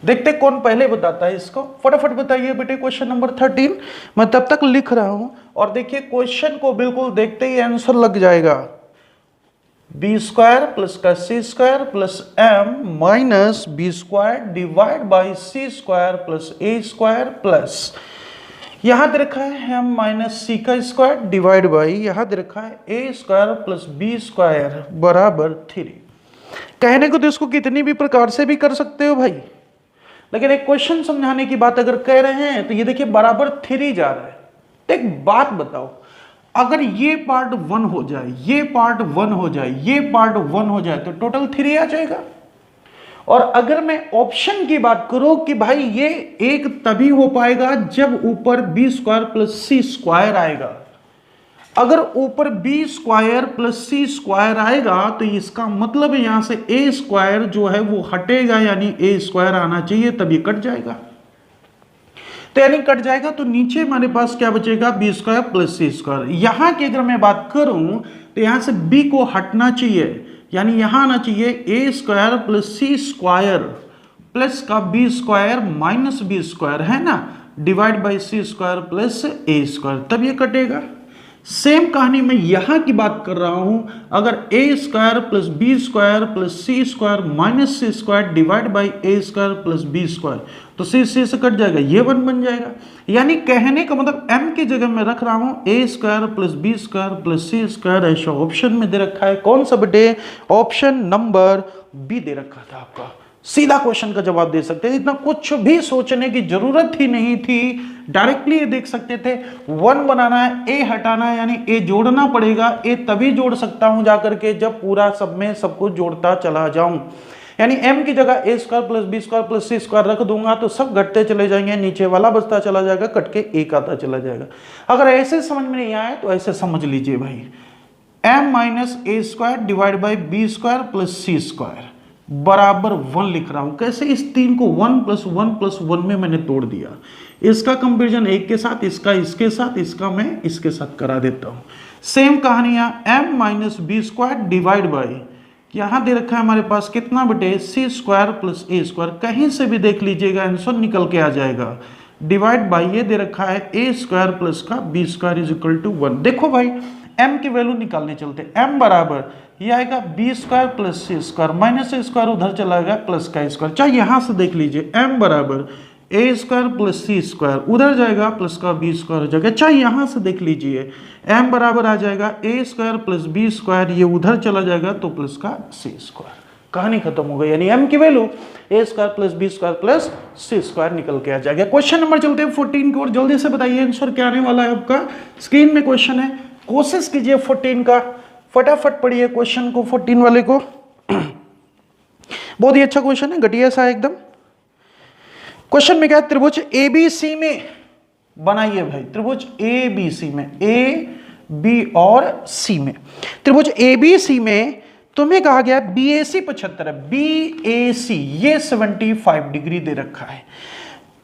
देखते कौन पहले बताता है इसको। फटाफट बताइए बेटे क्वेश्चन नंबर 13, मैं तब तक लिख रहा हूं, और देखिए क्वेश्चन को बिल्कुल देखते ही आंसर लग जाएगा। बी स्क्वायर प्लस का C square plus M minus B square divide by C square plus A square plus, यहां दे रखा है एम माइनस सी का स्क्वायर डिवाइड बाई, यहां दे रखा है A square plus B square बराबर 3। कहने को तो इसको कितनी भी प्रकार से भी कर सकते हो भाई, लेकिन एक क्वेश्चन समझाने की बात अगर कह रहे हैं तो ये देखिए बराबर 3 जा रहा है। तो एक बात बताओ, अगर ये पार्ट 1 हो जाए, ये पार्ट 1 हो जाए, ये पार्ट 1 हो जाए, तो टोटल 3 आ जाएगा। और अगर मैं ऑप्शन की बात करूं कि भाई ये एक तभी हो पाएगा जब ऊपर B square plus C square आएगा, अगर ऊपर B square plus C square आएगा तो इसका मतलब है यहां से ए स्क्वायर जो है वो हटेगा, यानी ए स्क्वायर आना चाहिए, तभी कट जाएगा। तो यानी कट जाएगा तो नीचे हमारे पास क्या बचेगा, B square plus C square. यहां की अगर मैं बात करूं तो यहां से बी को हटना चाहिए, यानी यहां आना चाहिए A square plus C square plus का B square minus B square है ना, divide by C square plus A square, तब ये कटेगा। सेम कहानी मैं यहां की बात कर रहा हूं, अगर A square plus B square plus C square minus C square divide by A square plus B square, तो सी से कट जाएगा, ये 1 बन जाएगा। यानी कहने का मतलब m की जगह मैं रख रहा हूं A square plus B square plus C square, ऐसा ऑप्शन में दे रखा है। कौन सा बेटे? ऑप्शन नंबर बी दे रखा था आपका। सीधा क्वेश्चन का जवाब दे सकते थे, इतना कुछ भी सोचने की जरूरत ही नहीं थी, डायरेक्टली ये देख सकते थे। 1 बनाना है, ए हटाना है, यानी ए जोड़ना पड़ेगा। ए तभी जोड़ सकता हूं जाकर के जब पूरा सब में सब कुछ जोड़ता चला जाऊं, यानी m की जगह A square plus B square plus C square रख दूंगा तो सब घटते चले जाएंगे, नीचे वाला बचता चला जाएगा, कट के एक आता चला जाएगा। अगर ऐसे समझ में नहीं आए तो ऐसे समझ लीजिए भाई, m minus A square divide by B square plus C square बराबर 1 लिख रहा हूं। कैसे? इस 3 को 1 प्लस 1 में मैंने तोड़ दिया। इसका कंपेरिजन एक के साथ, इसका इसके साथ, इसका मैं इसके साथ करा देता हूं। सेम कहानियां m minus B square divide by, यहां दे रखा है हमारे पास कितना बेटे? C square plus A square, कहीं से भी देख लीजिएगा आंसर निकल के आ जाएगा। डिवाइड बाई ये दे रखा है ए स्क्वायर प्लस का B square is equal to 1। देखो भाई m की वैल्यू निकालने चलते, m बराबर ये आएगा B square plus C square, minus A square उधर चला गया प्लस का स्क्वायर। चाहे यहां से देख लीजिए m बराबर ए स्क्वायर प्लस सी स्क्वायर उधर जाएगा प्लस का बी स्क्वायर हो जाएगा। चाहे यहां से देख लीजिए m बराबर आ जाएगा ए स्क्वायर प्लस बी स्क्वायर, ये उधर चला जाएगा तो प्लस का सी स्क्वायर। कहानी खत्म हो गई, यानी m की value A square plus B square plus C square निकल के आ जाएगा। क्वेश्चन नंबर चलते हैं 14 की ओर। जल्दी से बताइए आंसर क्या आने वाला है आपका। स्क्रीन में क्वेश्चन है, कोशिश कीजिए 14 का, फटाफट पढ़िए क्वेश्चन को 14 वाले को। बहुत ही अच्छा क्वेश्चन है, घटिया सा एकदम। क्वेश्चन में क्या है? त्रिभुज एबीसी में बनाइए भाई, त्रिभुज एबीसी में, ए बी और सी में, त्रिभुज एबीसी में तुम्हें कहा गया बीएसी 75 है, बीएसी ये 75 डिग्री दे रखा है,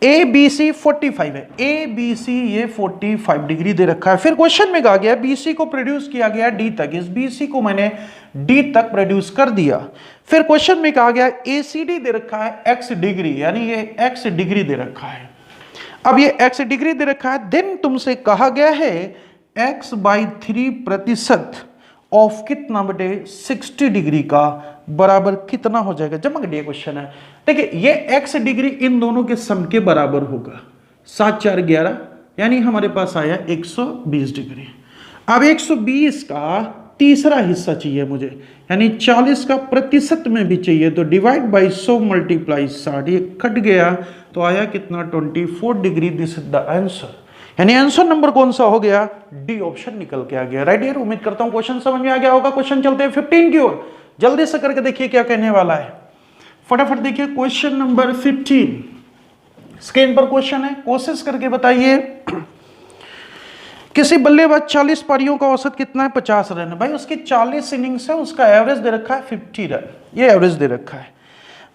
ए बी सी 45 है, ए बी सी ये 45 डिग्री दे रखा है। फिर क्वेश्चन में कहा गया बीसी को प्रोड्यूस किया गया डी तक, इस बीसी को मैंने डी तक प्रोड्यूस कर दिया। फिर क्वेश्चन में कहा गया एसीडी दे रखा है एक्स डिग्री, यानी ये एक्स डिग्री दे रखा है। अब ये एक्स डिग्री दे रखा है, देन तुमसे कहा गया है x/3% ऑफ कितना बेटे? 60 डिग्री का बराबर कितना हो जाएगा? जमा करिए क्वेश्चन है। देखिए ये x डिग्री इन दोनों के सम के बराबर होगा, 7 4 11, यानी हमारे पास आया 120 डिग्री। अब 120 का तीसरा हिस्सा चाहिए मुझे, यानी 40 का प्रतिशत में भी चाहिए, तो डिवाइड बाई 100 मल्टीप्लाई 60, ये कट गया तो आया कितना? 24 degree. This is the answer, यानी आंसर नंबर कौन सा हो गया? डी ऑप्शन निकल के आ गया। राइट यार, उम्मीद करता हूं क्वेश्चन समझ में आ गया होगा। क्वेश्चन चलते हैं 15 की ओर, जल्दी से करके देखिए क्या कहने वाला है। फटाफट देखिए क्वेश्चन नंबर 15, स्क्रीन पर क्वेश्चन है, कोशिश करके बताइए। किसी बल्लेबाज 40 पारियों का औसत कितना है? 50 रन। भाई उसकी 40 इनिंग्स है, उसका एवरेज दे रखा है 50 रन, ये एवरेज दे रखा है।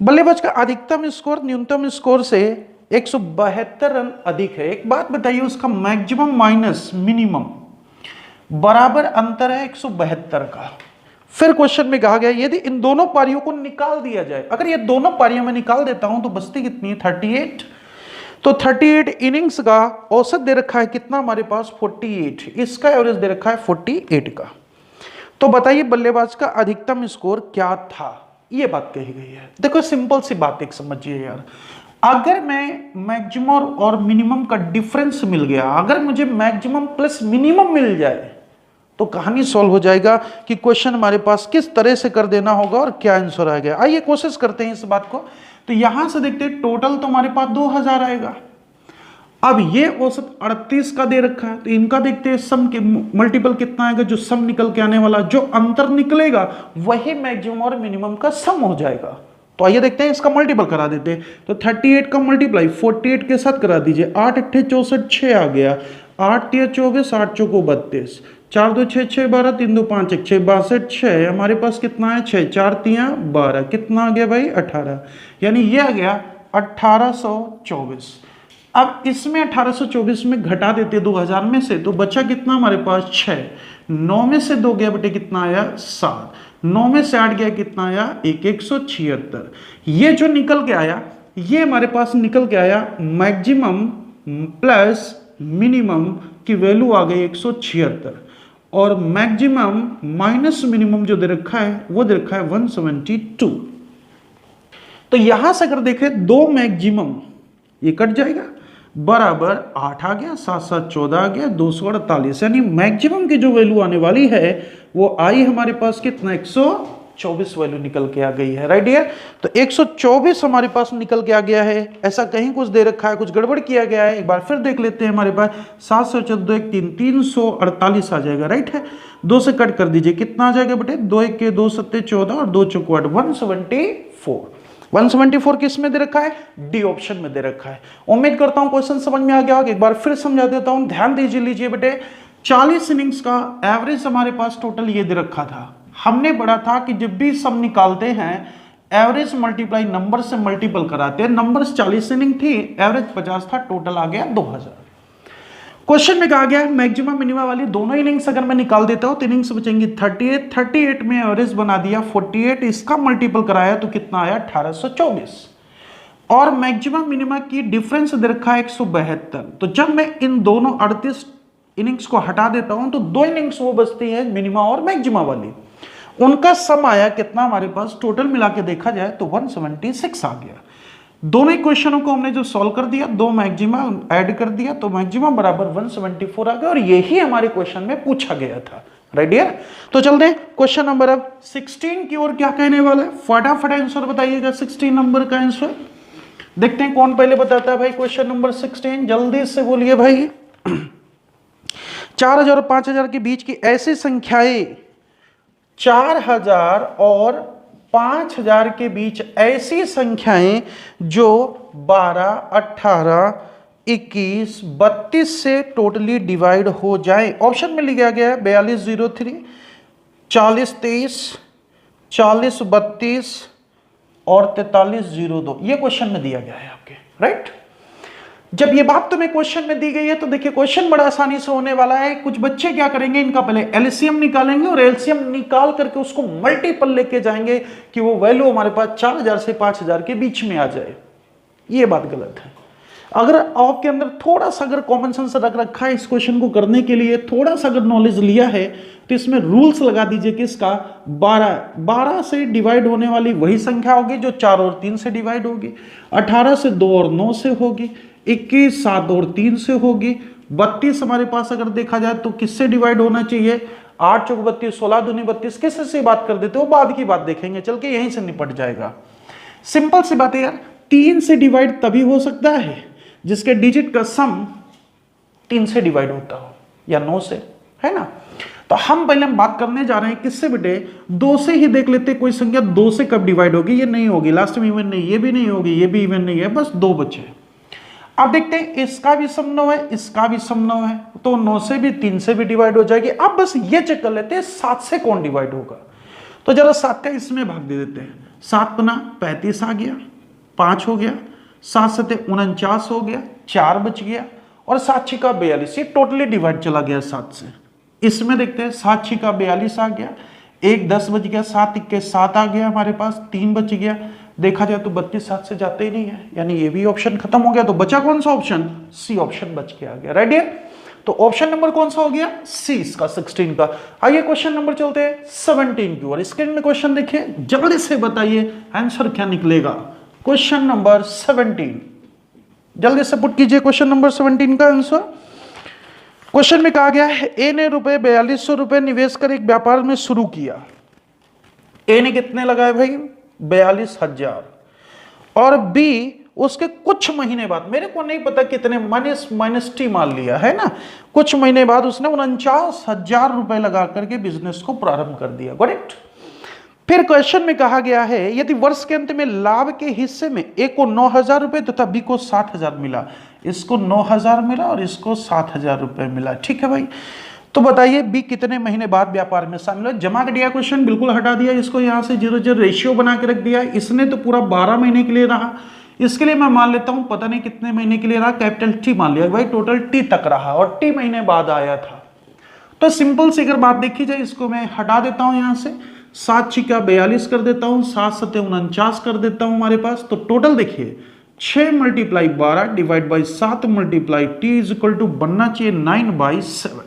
बल्लेबाज का अधिकतम स्कोर न्यूनतम स्कोर से 172 रन अधिक है। एक बात बताइए, उसका मैक्सिमम माइनस मिनिमम बराबर अंतर है 172 का। फिर क्वेश्चन में कहा गया यदि इन दोनों पारियों को निकाल दिया जाए, अगर ये दोनों पारियों में निकाल देता हूं तो बचती कितनी है? 38। तो 38 इनिंग्स का औसत दे रखा है कितना हमारे पास? 48। इसका एवरेज दे रखा है 48 का। तो बताइए बल्लेबाज का अधिकतम स्कोर क्या था? ये बात कही गई है। देखो सिंपल सी बात एक समझिए यार, अगर मैं मैक्सिमम और मिनिमम का डिफरेंस मिल गया, अगर मुझे मैक्सिमम प्लस मिनिमम मिल जाए तो कहानी सॉल्व हो जाएगा कि क्वेश्चन हमारे पास किस तरह से कर देना होगा और क्या आंसर आ गया। आइए कोशिश करते हैं इस बात को। तो यहां से देखते हैं टोटल तो हमारे पास 2000 आएगा। अब ये औसत 38 का दे रखा है, तो इनका देखते हैं सम के मल्टीपल कितना आएगा, जो सम निकल के आने वाला, जो अंतर निकलेगा वही मैक्सिमम और मिनिमम का सम हो जाएगा। तो आइए देखते हैं, इसका मल्टीपल करा देते हैं। तो 38 का मल्टीप्लाई 48 के साथ करा दीजिए, 8 8 64 6 आ गया, 8 3 24 8 चौको 32, 4 2 6 6 12, 3 2 5 1 6 62 6, हमारे पास कितना है 6 4 3 12, कितना आ गया भाई 18, यानी ये आ गया 1824। अब इसमें 1824 में घटा देते 2000 में से, तो बचा कितना हमारे पास 6, 9 में से 2 गया बेटे कितना आया 7, 9 में से 8 गया कितना आया 176। ये जो निकल के आया, ये हमारे पास निकल के आया मैक्सिमम प्लस मिनिमम की वैल्यू आ गई 176। और मैक्सिमम माइनस मिनिमम जो दे रखा है वो दे रखा है 172। तो यहां से अगर देखें दो मैक्सिमम, ये कट जाएगा, बराबर 8 आ गया, 7 7 14 आ गया, 248, यानी मैक्सिमम की जो वैल्यू आने वाली है वो आई हमारे पास कितना 124 वैल्यू निकल के आ गई है। राइट डियर, तो 124 हमारे पास निकल के आ गया है। ऐसा कहीं कुछ दे रखा है, कुछ गड़बड़ किया गया है, एक बार फिर देख लेते हैं। हमारे पास 7 से 14 1 3 348 आ जाएगा। राइट है, 2 से कट कर दीजिए, कितना आ जाएगा बेटे, 2 1 के 2 7 14 और 2 चौको 8, 174। 174 किस में दे रखा है, डी ऑप्शन में दे रखा है। उम्मीद करता हूं क्वेश्चन समझ में आ गया होगा। एक बार फिर समझा देता हूं, ध्यान दीजिए, लीजिए बेटे। 40 इनिंग्स का एवरेज हमारे पास टोटल ये दे रखा था। हमने पढ़ा था कि जब भी सम निकालते हैं एवरेज मल्टीप्लाई नंबर से मल्टीपल कराते हैं। नंबर्स 40 इनिंग थी, एवरेज 50 था, टोटल आ गया 2000। क्वेश्चन में कहा गया है मैक्सिमम मिनिमम वाली दोनों इनिंग्स अगर मैं निकाल देता हूं तो इनिंग्स बचेंगी 38। 38 में एवरेज बना दिया 48, इसका मल्टीपल कराया तो कितना आया 1824। और मैक्सिमम मिनिमम की डिफरेंस दे रखा है 172। तो जब मैं इन दोनों 38 इनिंग्स को हटा देता हूं तो दो इनिंग्स वो बचती है मिनिमम और मैक्सिमम वाली, उनका सम आया कितना हमारे पास, टोटल मिला के देखा जाए तो 176 आ गया। दोनों इक्वेशनों को हमने जो सॉल्व कर दिया, दो मैक्सिमा ऐड कर दिया तो मैक्सिमम बराबर 174 आ गया, और यही हमारे क्वेश्चन में पूछा गया था। राइट डियर, तो चलते हैं क्वेश्चन नंबर अब 16 की ओर। क्या कहने वाला है, फटाफट आंसर बताइएगा 16 नंबर का आंसर। देखते हैं कौन पहले बताता है भाई। क्वेश्चन नंबर 16 जल्दी से बोलिए भाई। 4000 और 5000 के बीच की ऐसी संख्याएं, 4000 और 5000 के बीच ऐसी संख्याएं जो 12, 18, 21, 32 से टोटली डिवाइड हो जाए। ऑप्शन में लिखा गया है 4203, 4023, 4032 और 4302। ये क्वेश्चन में दिया गया है आपके। राइट, जब ये बात तुम्हें क्वेश्चन में दी गई है तो देखिए क्वेश्चन बड़ा आसानी से होने वाला है। कुछ बच्चे क्या करेंगे, इनका पहले एलसीएम निकालेंगे और एलसीएम निकाल करके उसको मल्टीपल लेके जाएंगे कि वो वैल्यू हमारे पास 4000 से 5000 के बीच में आ जाए। ये बात गलत है। अगर आपके अंदर थोड़ा सा अगर कॉमन सेंस रख रखा है इस क्वेश्चन को करने के लिए, थोड़ा सा अगर नॉलेज लिया है तो इसमें रूल्स लगा दीजिए कि इसका 12 से डिवाइड होने वाली वही संख्या होगी जो 4 और 3 से डिवाइड होगी, 18 से 2 और 9 से होगी, 21 7 और 3 से होगी, 32 हमारे पास अगर देखा जाए तो किससे डिवाइड होना चाहिए, 8 चौक 32, 16 दूनी 32, किससे से बात कर देते हो, बाद की बात देखेंगे, चल के यहीं से निपट जाएगा। सिंपल सी बात है यार, 3 से डिवाइड तभी हो सकता है जिसके डिजिट का सम 3 से डिवाइड होता हो या 9 से, है ना। तो हम पहले हम बात करने जा रहे हैं किससे बेटे, 2 से ही देख लेते। कोई संख्या 2 से कब डिवाइड होगी, ये नहीं होगी, लास्ट में इवन नहीं, ये भी नहीं होगी, ये भी इवन नहीं है, बस 2 बचे। अब देखते हैं इसका भी सम 9 है, इसका भी सम 9 है, तो 9 से भी 3 से भी डिवाइड हो जाएगी। अब बस ये चेक कर लेते हैं 7 से कौन डिवाइड होगा। तो जरा 7 का इसमें भाग दे देते हैं। 7 पना 35 आ गया, 5 हो गया, 7 सते 49 हो गया, 4 बच गया, और 7 6 का 42, ये टोटली डिवाइड चला गया 7 से। इसमें देखते हैं 7 6 का 42 आ गया, 1 10 बच गया, 7 1 के 7 आ गया हमारे पास, 3 बच गया। देखा जाए तो 32 7 से जाते ही नहीं है, यानी ये भी ऑप्शन खत्म हो गया। तो बचा कौन सा ऑप्शन, सी ऑप्शन बच के आ गया। राइट है, तो ऑप्शन नंबर कौन सा हो गया, सी इसका 16 का। आइए क्वेश्चन नंबर चलते हैं 17 की ओर। स्क्रीन में क्वेश्चन देखिए, जल्दी से बताइए आंसर क्या निकलेगा। क्वेश्चन नंबर 17, जल्दी से पुट कीजिए क्वेश्चन नंबर 17 का आंसर। क्वेश्चन में कहा गया है ए ने रुपए 4200 रुपए निवेश कर एक व्यापार में शुरू किया। ए ने कितने लगाए भाई, 42,000, और बी उसके कुछ महीने बाद, मेरे को नहीं पता कितने, माइनस टी मान लिया है ना, कुछ महीने बाद उसने 49,000 रुपए लगा करके बिजनेस को प्रारंभ कर दिया। करेक्ट। फिर क्वेश्चन में कहा गया है यदि वर्ष के अंत में लाभ के हिस्से में ए को 9,000 रुपए तथा बी को 60,000 मिला, इसको 9,000 मिला और इसको 60,000 रुपए मिला। ठीक है भाई, तो बताइए बी कितने महीने बाद व्यापार में शामिल हो। जमा कर दिया क्वेश्चन, बिल्कुल हटा दिया इसको, यहां से 0 रेशियो बना के रख दिया। इसने तो पूरा 12 महीने के लिए रहा, इसके लिए मैं मान लेता हूं पता नहीं कितने महीने के लिए रहा, कैपिटल टी मान लिया भाई, टोटल टी तक रहा और टी महीने बाद आया था। तो सिंपल सी अगर बात देखी जाए, इसको मैं हटा देता हूं यहां से, 7 6 42 कर देता हूं, 7 7 49 कर देता हूं हमारे पास। तो टोटल देखिए 6 × 12 divide by 7 × T is equal to बनना चाहिए 9/7।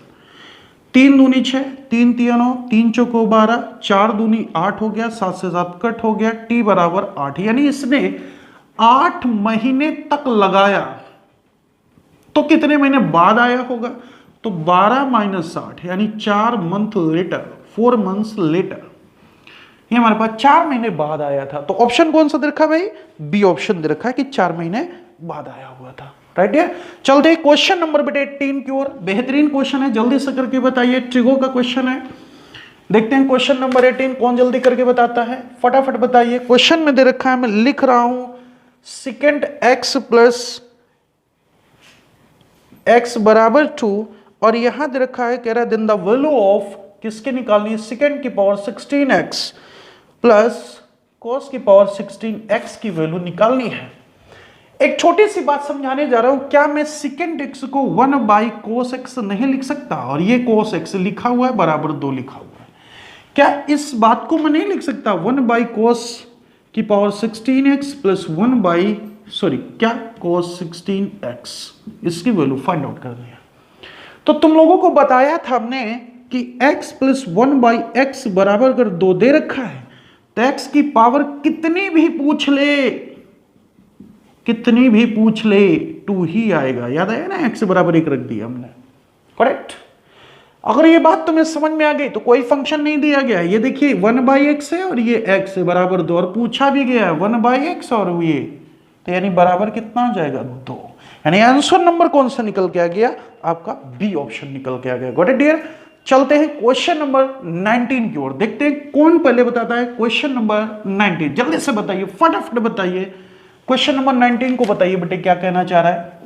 3 दूनी 6, 3 तिया 9, 3 चौको 12, 4 दूनी 8 हो गया, 7 से 7 कट हो गया, t बराबर 8। यानी इसने 8 महीने तक लगाया, तो कितने महीने बाद आया होगा? तो 12 माइनस 8 यानी 4 मंथ लेटर, 4 मंथ्स लेटर, ये हमारे पास 4 महीने बाद आया था। तो ऑप्शन कौन सा दे रखा भाई? बी ऑप्शन दे रखा है कि 4 महीने बाद आया हुआ था। राइट है। चलते क्वेश्चन नंबर बेटे 18 की ओर। बेहतरीन क्वेश्चन है, जल्दी से करके बताइए। ट्रिगो का क्वेश्चन है, देखते हैं क्वेश्चन नंबर 18 कौन जल्दी करके बताता है, फटाफट बताइए। क्वेश्चन में दे रखा है, मैं लिख रहा हूं सेकेंड एक्स प्लस एक्स बराबर 2, और यहां दे रखा है, कह रहा है देन द वैल्यू ऑफ किसके निकालनी है? सेकेंड की पावर 16x प्लस cos की पावर 16x की वैल्यू निकालनी है। एक छोटी सी बात समझाने जा रहा हूं, क्या मैं सेकेंड एक्स को 1 बाई कोस एक्स नहीं लिख सकता? और ये कोस एक्स लिखा हुआ है, बराबर 2 लिखा हुआ है, क्या इस बात को मैं नहीं लिख सकता 1 बाई कोस की पावर 16x प्लस 1 बाई क्या कोस 16x, इसकी वैल्यू फाइंड आउट करनी है। तो तुम लोगों को बताया था हमने कि x प्लस 1 बाई एक्स बराबर अगर 2 दे रखा है तो x की पावर कितनी भी पूछ ले 2 ही आएगा। याद आया ना, x बराबर 1 रख दिया हमने, करेक्ट। अगर ये बात तुम्हें समझ में आ गई तो कोई फंक्शन नहीं दिया गया। ये देखिए 1 बाई एक्स है और ये x है बराबर 2, और पूछा भी गया 1 बाई एक्स और ये, तो यानी बराबर कितना हो जाएगा? 2। यानी आंसर नंबर कौन सा निकल के आ गया? आपका बी ऑप्शन निकल के आ गया। Got it dear. चलते हैं क्वेश्चन नंबर 19 की ओर, देखते हैं कौन पहले बताता है। क्वेश्चन नंबर 19 जल्दी से बताइए, फटाफट बताइए। क्वेश्चन नंबर 19 को बताइए बेटे, क्या कहना चाह रहा है?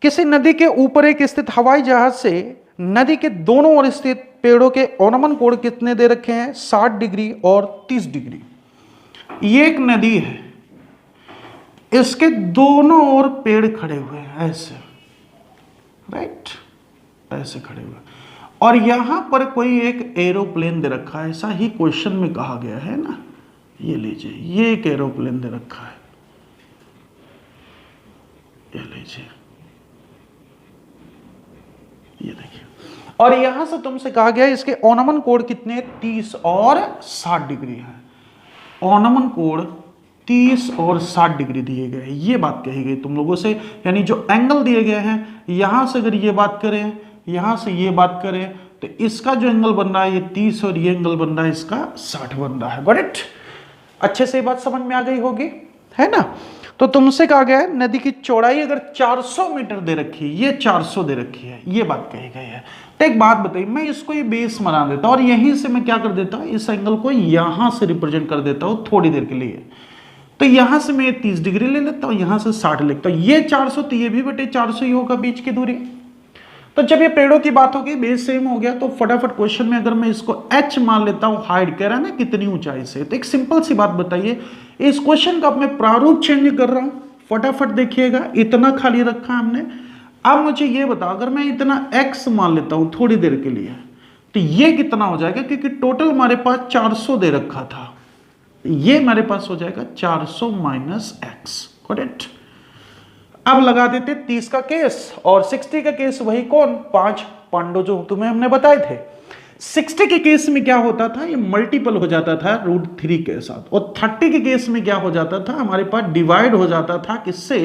किसी नदी के ऊपर एक स्थित हवाई जहाज से नदी के दोनों ओर स्थित पेड़ों के ओनमन कोण कितने दे रखे हैं? 60 डिग्री और 30 डिग्री। ये एक नदी है, इसके दोनों ओर पेड़ खड़े हुए हैं ऐसे, राइट, ऐसे खड़े हुए, और यहां पर कोई एक एरोप्लेन दे रखा है। ऐसा ही क्वेश्चन में कहा गया है ना, ये लीजिए, ये एक एरोप्लेन दे रखा है, ये लीजिए, ये देखिए, और यहां से तुमसे कहा गया इसके ओनमन कोण कितने? 30 और 60 डिग्री है। ओनमन कोण 30 और 60 डिग्री दिए गए हैं, ये बात कही गई तुम लोगों से। यानी जो एंगल दिए गए हैं, यहां से अगर ये बात करें, यहां से ये बात करें, तो इसका जो एंगल बन रहा है ये 30 और ये एंगल बन रहा है इसका 60 बन रहा है। Got it? अच्छे से बात समझ में आ गई होगी, है ना? तो तुमसे कहा गया है नदी की चौड़ाई अगर 400 मीटर दे रखी है, ये 400 दे रखी है, ये बात कही गई है। तो एक बात बताइए, मैं इसको ये बेस बना देता हूं और यहीं से मैं क्या कर देता हूं, इस एंगल को यहां से रिप्रेजेंट कर देता हूं थोड़ी देर के लिए। तो यहां से मैं 30 डिग्री ले लेता हूं, यहां से 60 लेता हूं, ये 400, तो ये भी बेटे 400 ही होगा बीच की दूरी। तो जब ये पेड़ों की बात होगी, बेस सेम हो गया, तो फटाफट क्वेश्चन में अगर मैं इसको h मान लेता हूं, हाइट कह रहा है ना कितनी ऊंचाई से, तो एक सिंपल सी बात बताइए, इस क्वेश्चन का मैं प्रारूप चेंज कर रहा हूं, फटाफट देखिएगा, इतना खाली रखा हमने। अब मुझे ये बताओ, अगर मैं इतना x मान लेता हूं थोड़ी देर के लिए, तो ये कितना हो जाएगा? क्योंकि टोटल हमारे पास 400 दे रखा था, ये हमारे पास हो जाएगा 400 माइनस एक्स। करेक्ट? अब लगा देते 30 का केस और 60 का केस, वही कौन? 5 पांडव जो तुम्हें हमने बताए थे। 60 के केस में क्या होता था, ये मल्टीपल हो जाता था √3 के साथ, और 30 के केस में क्या हो जाता था, हमारे पास डिवाइड हो जाता था किससे?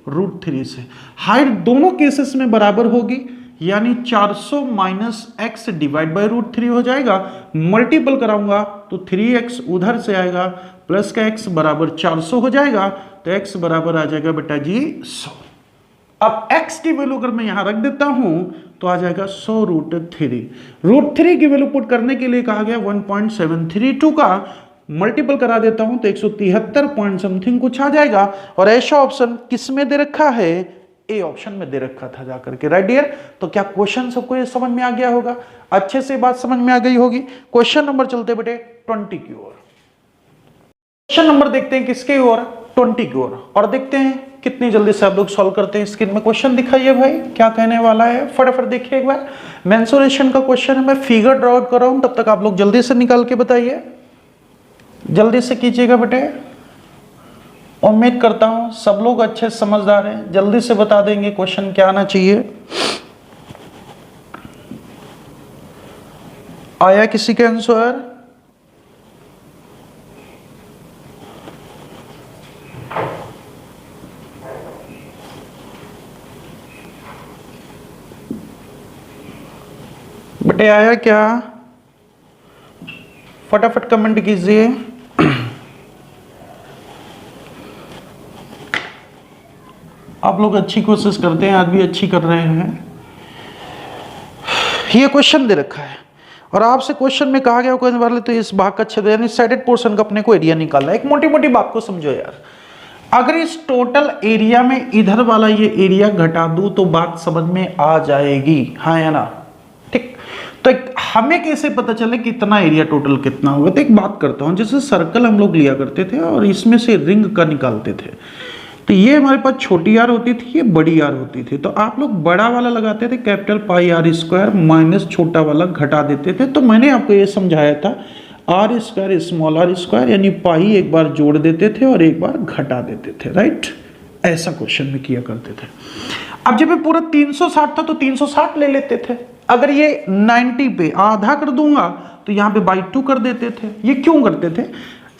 √3 से। हाइट दोनों केसेस में बराबर होगी, यानी 400 माइनस एक्स डिवाइड बाई √3 हो जाएगा। मल्टीपल कराऊंगा तो 3x उधर से आएगा, प्लस का x बराबर 400 हो जाएगा, तो x बराबर आ जाएगा बेटा जी 100। अब x की वैल्यू अगर मैं यहां रख देता हूं तो आ जाएगा 100 √3। √3 की वैल्यू पुट करने के लिए कहा गया 1.732 का मल्टीपल करा देता हूं तो 173 पॉइंट समथिंग कुछ आ जाएगा। और ऐसा ऑप्शन किस में दे रखा है? ए ऑप्शन में दे रखा था जाकर के। Right dear? तो क्या क्वेश्चन सबको ये समझ में आ गया होगा? अच्छे से बात समझ में आ गई होगी। क्वेश्चन नंबर चलते बेटे 20 की ओर। क्वेश्चन नंबर देखते हैं किसके ओर? 20 की ओर, और देखते हैं कितनी जल्दी से आप लोग सॉल्व करते हैं। स्क्रीन में क्वेश्चन दिखाइए भाई, क्या कहने वाला है, फटाफट देखिए एक बार। मेंसुरेशन का क्वेश्चन है, मैं फिगर ड्रॉ आउट कर रहा हूं, तब तक आप लोग जल्दी से निकाल के बताइए, जल्दी से कीजिएगा बेटे। उम्मीद करता हूं सब लोग अच्छे समझदार हैं, जल्दी से बता देंगे क्वेश्चन क्या आना चाहिए। आया किसी के आंसर? बेटे आया क्या? फटाफट कमेंट कीजिए। आप लोग अच्छी कोशिश करते हैं, आज भी अच्छी कर रहे हैं। ये क्वेश्चन दे रखा है और आपसे क्वेश्चन में कहा गया कोई वाले तो इस भाग का छेद यानी साइडेड पोर्शन का अपने को एरिया निकालना है। एक मोटी मोटी बात को समझो यार, अगर इस टोटल एरिया में इधर वाला ये एरिया घटा दूं तो बात समझ में आ जाएगी, हाँ या ना? ठीक, तो हमें कैसे पता चले कितना एरिया टोटल कितना होगा? तो एक बात करता हूं, जैसे सर्कल हम लोग लिया करते थे और इसमें से रिंग का निकालते थे, तो ये हमारे पास छोटी आर होती थी, ये बड़ी आर होती थी। तो आप लोग बड़ा वाला लगाते थे capital pi are square minus छोटा वाला घटा देते थे। तो मैंने आपको ये समझाया था R square small R square यानी पाई एक बार जोड़ देते थे और एक बार घटा देते थे, राइट? ऐसा क्वेश्चन में किया करते थे। अब जब ये पूरा 360 था तो 360 ले लेते थे। अगर ये 90 पे आधा कर दूंगा तो यहाँ पे बाई 2 कर देते थे। ये क्यों करते थे?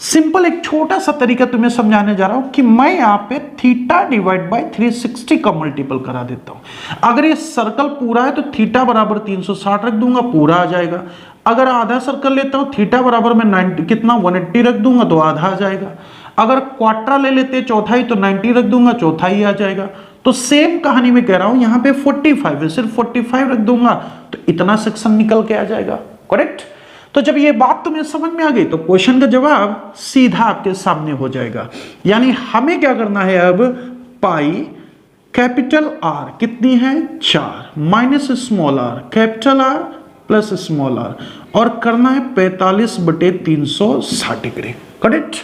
सिंपल एक छोटा सा तरीका तुम्हें समझाने जा रहा हूं कि मैं यहाँ पे थीटा डिवाइड बाय 360 का मल्टीपल करा देता हूं। अगर ये सर्कल पूरा है तो थीटा बराबर 360 रख दूंगा, पूरा आ जाएगा। अगर आधा सर्कल लेता हूं थीटा बराबर में 90 कितना 180 रख दूंगा तो आधा आ जाएगा। अगर क्वार्टर ले लेते चौथाई तो 90 रख दूंगा, चौथाई आ जाएगा। तो सेम कहानी में कह रहा हूं, यहाँ पे 45 है, सिर्फ 45 रख दूंगा तो इतना सेक्शन निकल के आ जाएगा, करेक्ट? तो जब ये बात तुम्हें समझ में आ गई तो क्वेश्चन का जवाब सीधा आपके सामने हो जाएगा। यानी हमें क्या करना है अब, पाई कैपिटल आर कितनी है 4 minus small R capital R plus small R और करना है 45/360 डिग्री, करेक्ट?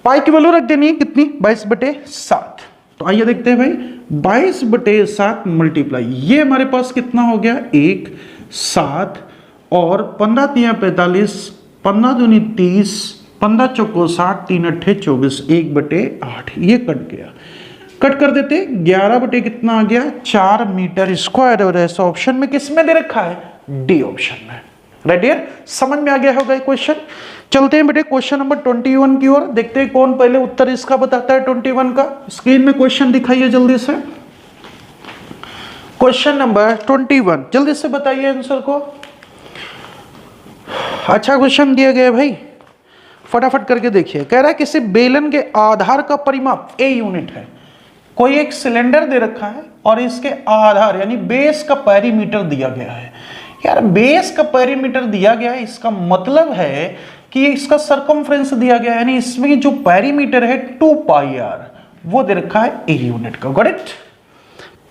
पाई की वैल्यू रख देनी है कितनी 22/7। तो आइए देखते हैं भाई 22/7 मल्टीप्लाई, ये हमारे पास कितना हो गया 1 7 और 15 3 45 15 दूनी 30 15 चौको 60 3 अट्ठे 24 1/8 ये कट गया। कट कर देते 11 बटे कितना आ गया 4 मीटर स्क्वायर। और ऐसा ऑप्शन में किस में दे रखा है, डी ऑप्शन में, राइट डियर? समझ में आ गया होगा क्वेश्चन। चलते हैं बेटे क्वेश्चन नंबर 21 की ओर, देखते हैं कौन पहले उत्तर इसका बताता है 21 का। स्क्रीन में क्वेश्चन दिखाइए जल्दी से, क्वेश्चन नंबर 21 जल्दी से बताइए आंसर को। अच्छा क्वेश्चन दिया गया भाई, फटाफट करके देखिए। कह रहा है किसी बेलन के आधार का परिमाप ए यूनिट है। कोई एक सिलेंडर दे रखा है और इसके आधार यानी बेस का पेरीमीटर दिया गया है। यार बेस का पेरीमीटर दिया गया है, इसका मतलब है कि इसका सरकमफ्रेंस दिया गया है, यानी इसमें जो पेरीमीटर है 2 पाई आर वो दे रखा है ए यूनिट का, करेक्ट?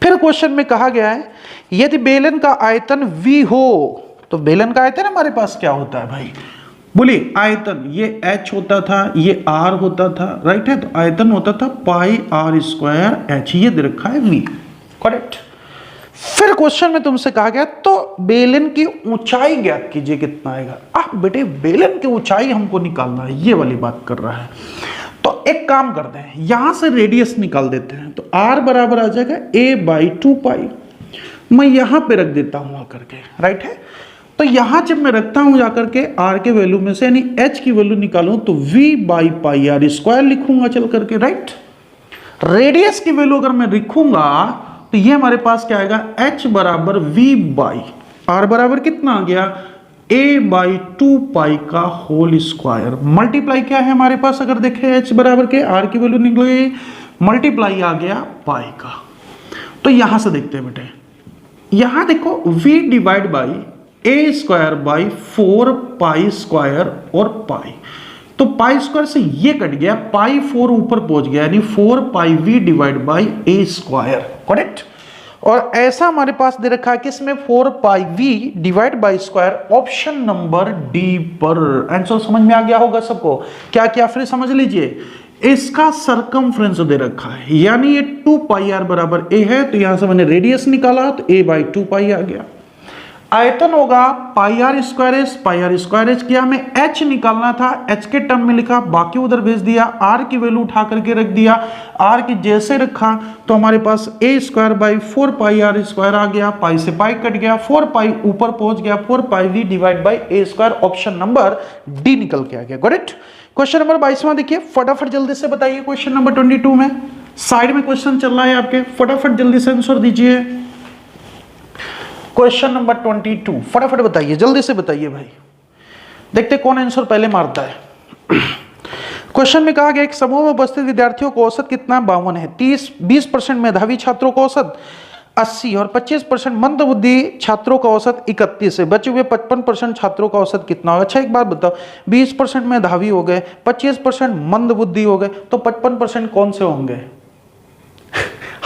फिर क्वेश्चन में कहा गया है यदि बेलन का आयतन v हो तो बेलन का आयतन हमारे पास क्या होता है भाई, बोलिए? आयतन ये h होता था, ये r होता था, राइट है? तो आयतन होता था पाई आर स्क्वायर h, ये दे रखा है v, करेक्ट? फिर क्वेश्चन में तुमसे कहा गया तो बेलन की ऊंचाई ज्ञात कीजिए, कितना आएगा? आप बेटे बेलन की ऊंचाई हमको निकालना है, ये वाली बात कर रहा है। तो एक काम करते हैं, यहां से रेडियस निकाल देते हैं। तो r बराबर आ जाएगा a/2 पाई। मैं यहां पे रख देता हूं आकर के, राइट है? तो यहां जब मैं रखता हूं जाकर के r के वैल्यू में से यानी h की वैल्यू निकालूं तो v/पाई आर स्क्वायर लिखूंगा चल करके, राइट? रेडियस की वैल्यू अगर मैं लिखूंगा तो ये हमारे पास क्या आएगा h बराबर v/r बराबर कितना आ गया a/2 पाई का होल स्क्वायर। मल्टीप्लाई क्या है हमारे पास, अगर देखें h बराबर के r की वैल्यू निकली, मल्टीप्लाई आ गया पाई का। तो यहां से देखते हैं बेटे, यहां देखो v divide by a square by 4 pi square और पाई। तो पाई स्क्वायर से ये कट गया, पाई 4 ऊपर पहुंच गया यानी 4 पाई v divide by a square, correct? और ऐसा हमारे पास दे रखा है कि इसमें 4 पाई v divide by square, option number D पर। आंसर समझ में आ गया होगा सबको? क्या क्या फिर समझ लीजिए, इसका सरकमफ्रेंस दे रखा है यानी ये 2 पाई आर बराबर a है। तो यहां से मैंने रेडियस निकाला तो a/2 पाई आ गया। आयतन होगा pi are square h, pi are square h किया, हमें एच निकालना था, एच के टर्म में लिखा, बाकी उधर भेज दिया, आर की वैल्यू उठा करके रख दिया, आर की जैसे रखा तो हमारे पास A square by 4 pi are square आ गया, पाई से पाई कट गया, 4 पाई ऊपर पहुंच गया, 4 pi v divide by A square, option number D निकल के आ गया। Got it. क्वेश्चन नंबर 22वां देखिए, फटाफट जल्दी से बताइए। क्वेश्चन नंबर 22 में साइड में क्वेश्चन चल रहा है आपके, फटाफट जल्दी से आंसर दीजिए। क्वेश्चन नंबर 22 फटाफट बताइए, जल्दी से बताइए भाई, देखते कौन आंसर पहले मारता है। क्वेश्चन में कहा गया एक समूह में उपस्थित विद्यार्थियों को औसत कितना 52 है। 20% मेधावी छात्रों को औसत 80 और 25% मंदबुद्धि छात्रों का औसत 31 है। बचे हुए 55% छात्रों का औसत कितना होगा। अच्छा एक बात बताओ, 20% मेधावी हो गए, 25% मंदबुद्धि हो गए, तो 55% कौन से होंगे?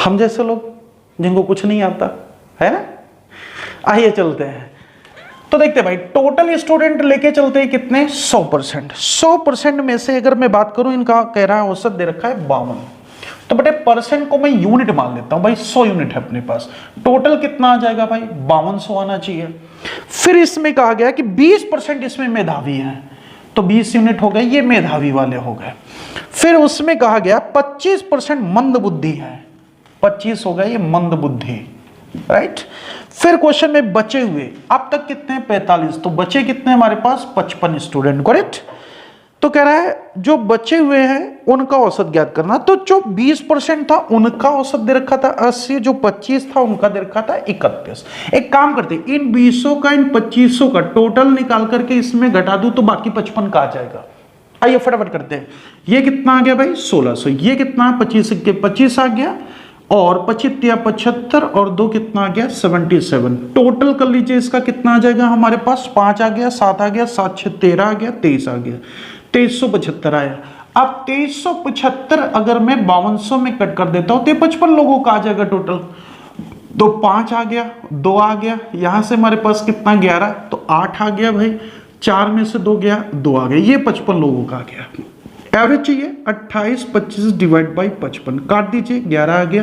हम जैसे लोग जिनको कुछ नहीं आता है ना। आइए चलते हैं, तो देखते हैं भाई, टोटल स्टूडेंट लेके चलते हैं कितने 100%। 100% में से अगर मैं बात करूं, इनका कह रहा है औसत दे रखा है 52, तो बेटे परसेंट को मैं यूनिट मान लेता हूं भाई, 100 यूनिट है अपने पास, टोटल कितना आ जाएगा भाई 5200 आना चाहिए। फिर इसमें कहा गया कि 20% इसमें मेधावी है, तो 20 यूनिट हो गए, ये मेधावी वाले हो गए। फिर उसमें कहा गया 25% मंदबुद्धि है, 25 हो गए ये मंदबुद्धि, राइट। फिर क्वेश्चन में बचे हुए अब तक कितने 45, तो बचे कितने हमारे पास 55 स्टूडेंट, करेक्ट। तो कह रहा है जो बचे हुए हैं उनका औसत ज्ञात करना, तो जो 20% था उनका औसत दे रखा था 80, जो 25 था उनका दे रखा था 31। एक काम करते हैं, इन 20 का इन 25 का टोटल निकाल करके इसमें घटा दूं तो बाकी 55 का आ जाएगा। आइए फटाफट करते हैं, ये कितना आ गया भाई 1600, ये कितना 25 के 25 आ गया, और 25 75 और 2 कितना आ गया 77। टोटल कर लीजिए इसका कितना आ जाएगा हमारे पास, 5 आ गया, 7 आ गया, 7 6 13 आ गया, 23 आ गया, 2375 आया। अब 2375 अगर मैं 5200 में कट कर देता हूं तो 55 लोगों का आ जाएगा टोटल, तो 5 आ गया, 2 आ गया, यहां से हमारे पास कितना 11, तो 8 आ गया भाई, 4 में से 2 गया, 2 आ गया, ये 55 लोगों का आ गया। एवरेज चाहिए 28 25 डिवाइड बाई 55, काट दीजिए, 11 आ गया,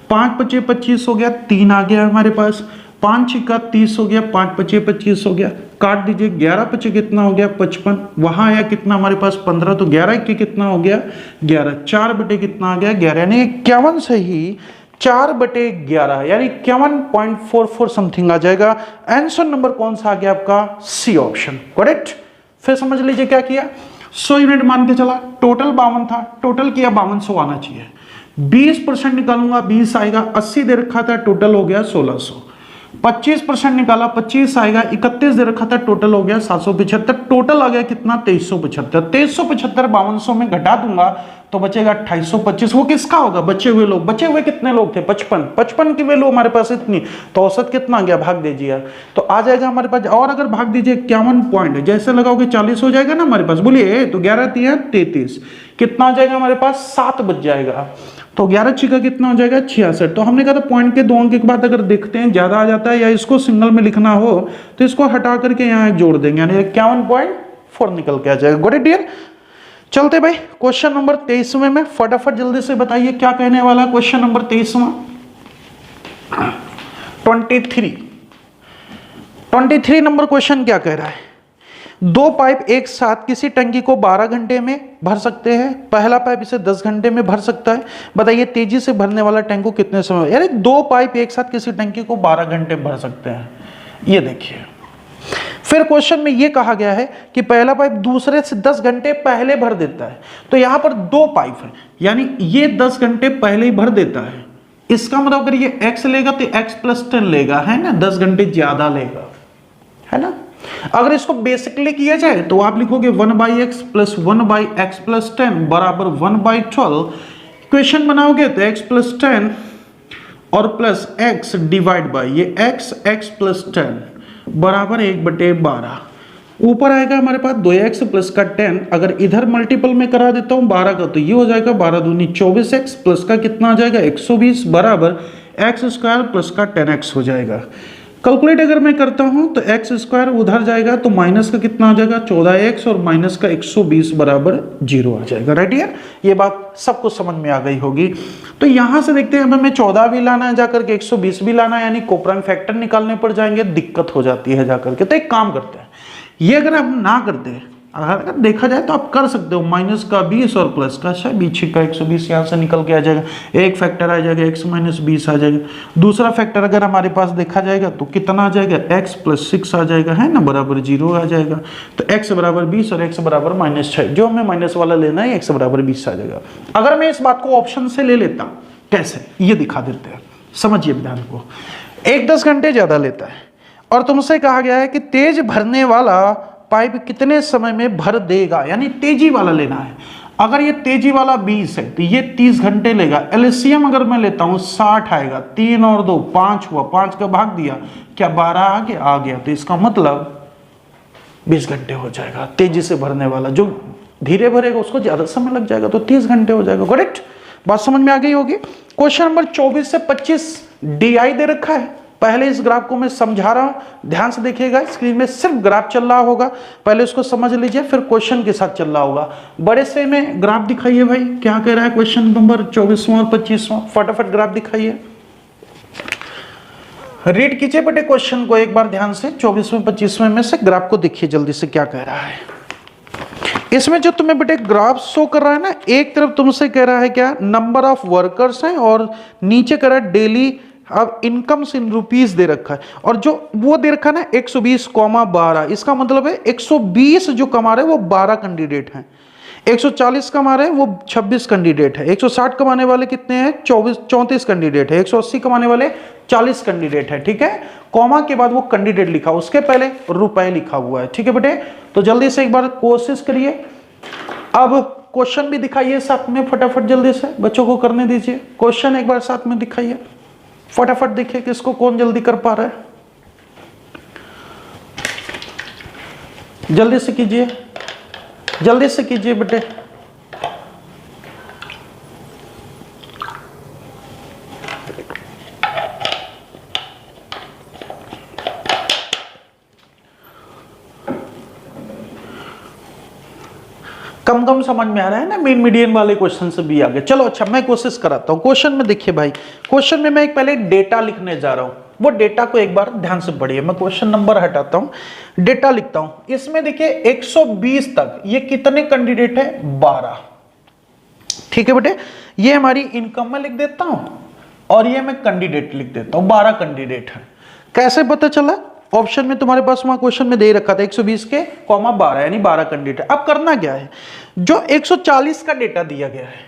5 पचे 25 हो गया, 3 आ गया हमारे पास, 5 छिका 30 हो गया, 5 पचे 25 हो गया, काट दीजिए, 11 पचे कितना हो गया 55, वहां आया कितना हमारे पास 15, तो 11 के कितना हो गया 11, 4 बटे कितना आ गया 11, यानी 51 से ही 4 बटे 11 यानी 51.44 समथिंग आ जाएगा। आंसर नंबर कौन सा आ गया आपका, सी ऑप्शन, करेक्ट। फिर समझ लीजिए क्या किया, 100 यूनिट मान के चला, टोटल 52 था, टोटल किया 5200 आना चाहिए, 20% निकालूंगा 20 आएगा, 80 दे रखा था, टोटल हो गया 1600, 25% निकाला 25 आएगा, 31 दे रखा था, टोटल हो गया 775, टोटल आ गया कितना 2375, 2375 5200 में घटा दूंगा तो बचेगा 2825। वो किसका होगा, बचे हुए लोग, बचे हुए कितने लोग थे 55 की वैल्यू हमारे पास इतनी, तो औसत कितना आ गया, भाग दीजिए तो आ जाएगा हमारे पास, और अगर भाग दीजिए 51 पॉइंट जैसे लगाओगे 40 हो जाएगा ना हमारे पास, बोलिए तो 11 3 33 कितना आ जाएगा हमारे पास 7 बच जाएगा, तो 11 छिका कितना हो जाएगा 66। तो हमने कहा था पॉइंट के 2 अंक के बाद अगर देखते हैं ज्यादा आ जाता है या इसको सिंगल में लिखना हो तो इसको हटा करके यहाँ एक जोड़ देंगे, यानी 51.4 निकल के आ जाएगा। Got it dear. चलते भाई क्वेश्चन नंबर 23वें में, फटाफट जल्दी से बताइए क्या कहने वाला है क्वेश्चन नंबर 23वां। 23 नंबर क्वेश्चन क्या कह रहा है, 2 पाइप एक साथ किसी टंकी को 12 घंटे में भर सकते हैं, पहला पाइप इसे 10 घंटे में भर सकता है, बताइए तेजी से भरने वाला टैंक को कितने समय, यानी 2 पाइप एक साथ किसी टंकी को 12 घंटे भर सकते हैं, ये देखिए। फिर क्वेश्चन में ये कहा गया है कि पहला पाइप दूसरे से 10 घंटे पहले भर देता है, तो यहां पर 2 पाइप है, यानी ये 10 घंटे पहले ही भर देता है, इसका मतलब अगर ये x लेगा तो x + 10 लेगा, है ना, 10 घंटे ज्यादा लेगा, है ना। अगर इसको बेसिकली किया जाए तो आप लिखोगे 1/x + 1/x + 10 बराबर 1/12, इक्वेशन बनाओगे तो x + 10 और प्लस x डिवाइड बाई ये x + 10 बराबर 1/12, ऊपर आएगा हमारे पास 2x प्लस का 10, अगर इधर मल्टीपल में करा देता हूं 12 का तो ये हो जाएगा 12 दूनी 24x प्लस का कितना आ जाएगा 120 बराबर x² प्लस का 10x हो जाएगा। कैलकुलेट अगर मैं करता हूं तो एक्स स्क्वायर उधर जाएगा तो माइनस का कितना आ जाएगा 14x और माइनस का 120 बराबर 0 आ जाएगा। राइट यार, ये बात सबको समझ में आ गई होगी। तो यहां से देखते हैं हमें 14 भी लाना है जाकर के 120 भी लाना है, यानी कोप्राइम फैक्टर निकालने पड़ जाएंगे, दिक्कत हो जाती है जाकर के। तो एक काम करते हैं, ये अगर आप ना करते, अगर देखा जाए तो आप कर सकते हो माइनस का 20 और प्लस का 20 का 120 यहाँ से निकल के आ जाएगा, एक फैक्टर आ जाएगा x माइनस 20 आ जाएगा। दूसरा फैक्टर अगर हमारे पास देखा जाएगा तो कितना आ जाएगा x प्लस 6 आ जाएगा, है ना, बराबर 0 आ जाएगा। तो x बराबर 20 और x बराबर माइनस 6, जो हमें माइनस वाला लेना है x बराबर 20 आ जाएगा। अगर मैं इस बात को ऑप्शन से ले लेता, कैसे ये दिखा देते हैं, समझिए विधान को। 1-10 घंटे ज्यादा लेता है और तुमसे कहा गया है कि तेज भरने वाला पाइप कितने समय में भर देगा, यानी तेजी वाला लेना है। अगर ये तेजी वाला 20 है तो ये 30 घंटे लेगा। एलसीएम अगर मैं लेता हूं 60 आएगा, 3 और 2 5 हुआ, 5 का भाग दिया, क्या 12 आ गया। तो इसका मतलब 20 घंटे हो जाएगा। तेजी से भरने वाला, जो धीरे भरेगा उसको ज्यादा समय लग जाएगा, तो 30 घंटे हो जाएगा। करेक्ट, बात समझ में आ गई होगी। क्वेश्चन नंबर 24 से 25 DI दे रखा है। पहले इस ग्राफ को मैं समझा रहा हूं, ध्यान से देखिएगा, स्क्रीन में सिर्फ ग्राफ चल रहा होगा, पहले उसको समझ लीजिए, फिर क्वेश्चन के साथ चल रहा होगा। बड़े से में ग्राफ दिखाइए भाई, क्या कह रहा है क्वेश्चन नंबर 24वां और 25वां, फटाफट ग्राफ दिखाइए। रीड कीजिए बेटे क्वेश्चन को एक बार ध्यान से, 24वें 25वें में से ग्राफ को देखिए जल्दी से क्या कह रहा है। इसमें जो तुम्हें बेटे ग्राफ शो कर रहा है ना, एक तरफ तुमसे कह रहा है क्या, नंबर ऑफ वर्कर्स हैं, और नीचे कह रहा है डेली अब इनकम्स इन रुपीस दे रखा है, और जो वो दे रखा है ना 120,12, इसका मतलब है 120 जो कमा रहे हैं वो 12 कैंडिडेट हैं, 140 कमा रहे हैं वो 26 कैंडिडेट है, 160 कमाने वाले कितने हैं 34 कैंडिडेट है, 180 कमाने वाले 40 कैंडिडेट है। ठीक है, कॉमा के बाद वो कैंडिडेट लिखा, उसके पहले रुपए लिखा हुआ है। ठीक है बेटे, तो जल्दी से एक बार कोशिश करिए। अब क्वेश्चन भी दिखाइए साथ में, फटाफट जल्दी से बच्चों को करने दीजिए। क्वेश्चन एक बार साथ में दिखाइए, फटाफट देखिए किसको कौन जल्दी कर पा रहा है, जल्दी से कीजिए, जल्दी से कीजिए बेटे। कम कम समझ में आ रहा है ना, मीन मीडियन वाले क्वेश्चन से भी आगे। चलो अच्छा, मैं कोशिश कराता हूं। क्वेश्चन में देखिए भाई, क्वेश्चन में मैं एक पहले डेटा लिखने जा रहा हूं, वो डेटा को एक बार ध्यान से पढ़िए। मैं क्वेश्चन नंबर हटाता हूं, डेटा लिखता हूं। इसमें देखिए 120 तक ये कितने कैंडिडेट है, 12। ठीक है बेटे, ये हमारी इनकम में लिख देता हूं और ये मैं कैंडिडेट लिख देता हूं, 12 कैंडिडेट है। कैसे पता चला, ऑप्शन में तुम्हारे पास वहां क्वेश्चन में दे रखा था 120 के कॉमा 12, यानी 12 कैंडिडेट। अब करना क्या है, जो 140 का डेटा दिया गया है,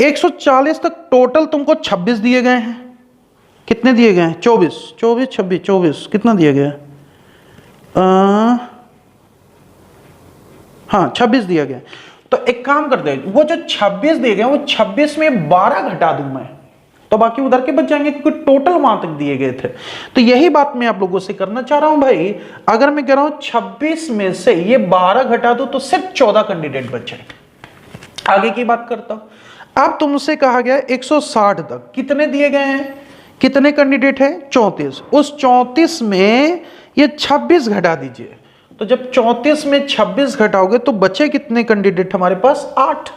140 तक टोटल तुमको 26 दिए गए हैं। कितने दिए गए हैं, 24 कितना दिया गया, हाँ 26 दिया गया। तो एक काम करते हैं, वो जो 26 दिए गए वो 26 में 12 घटा दूं मैं, तो बाकी उधर के बच जाएंगे, क्योंकि टोटल वहां तक दिए गए थे। तो यही बात मैं आप लोगों से करना चाह रहा हूं भाई। अगर मैं कह रहा हूं 26 में से ये 12 घटा दो तो सिर्फ 14 कैंडिडेट बचे। आगे की बात करता हूं। अब तुमसे कहा गया 160 तक कितने दिए गए हैं, कितने कैंडिडेट है, 34। उस 34 में ये 26 घटा दीजिए, तो जब 34 में 26 घटाओगे तो बचे कितने कैंडिडेट हमारे पास, 8।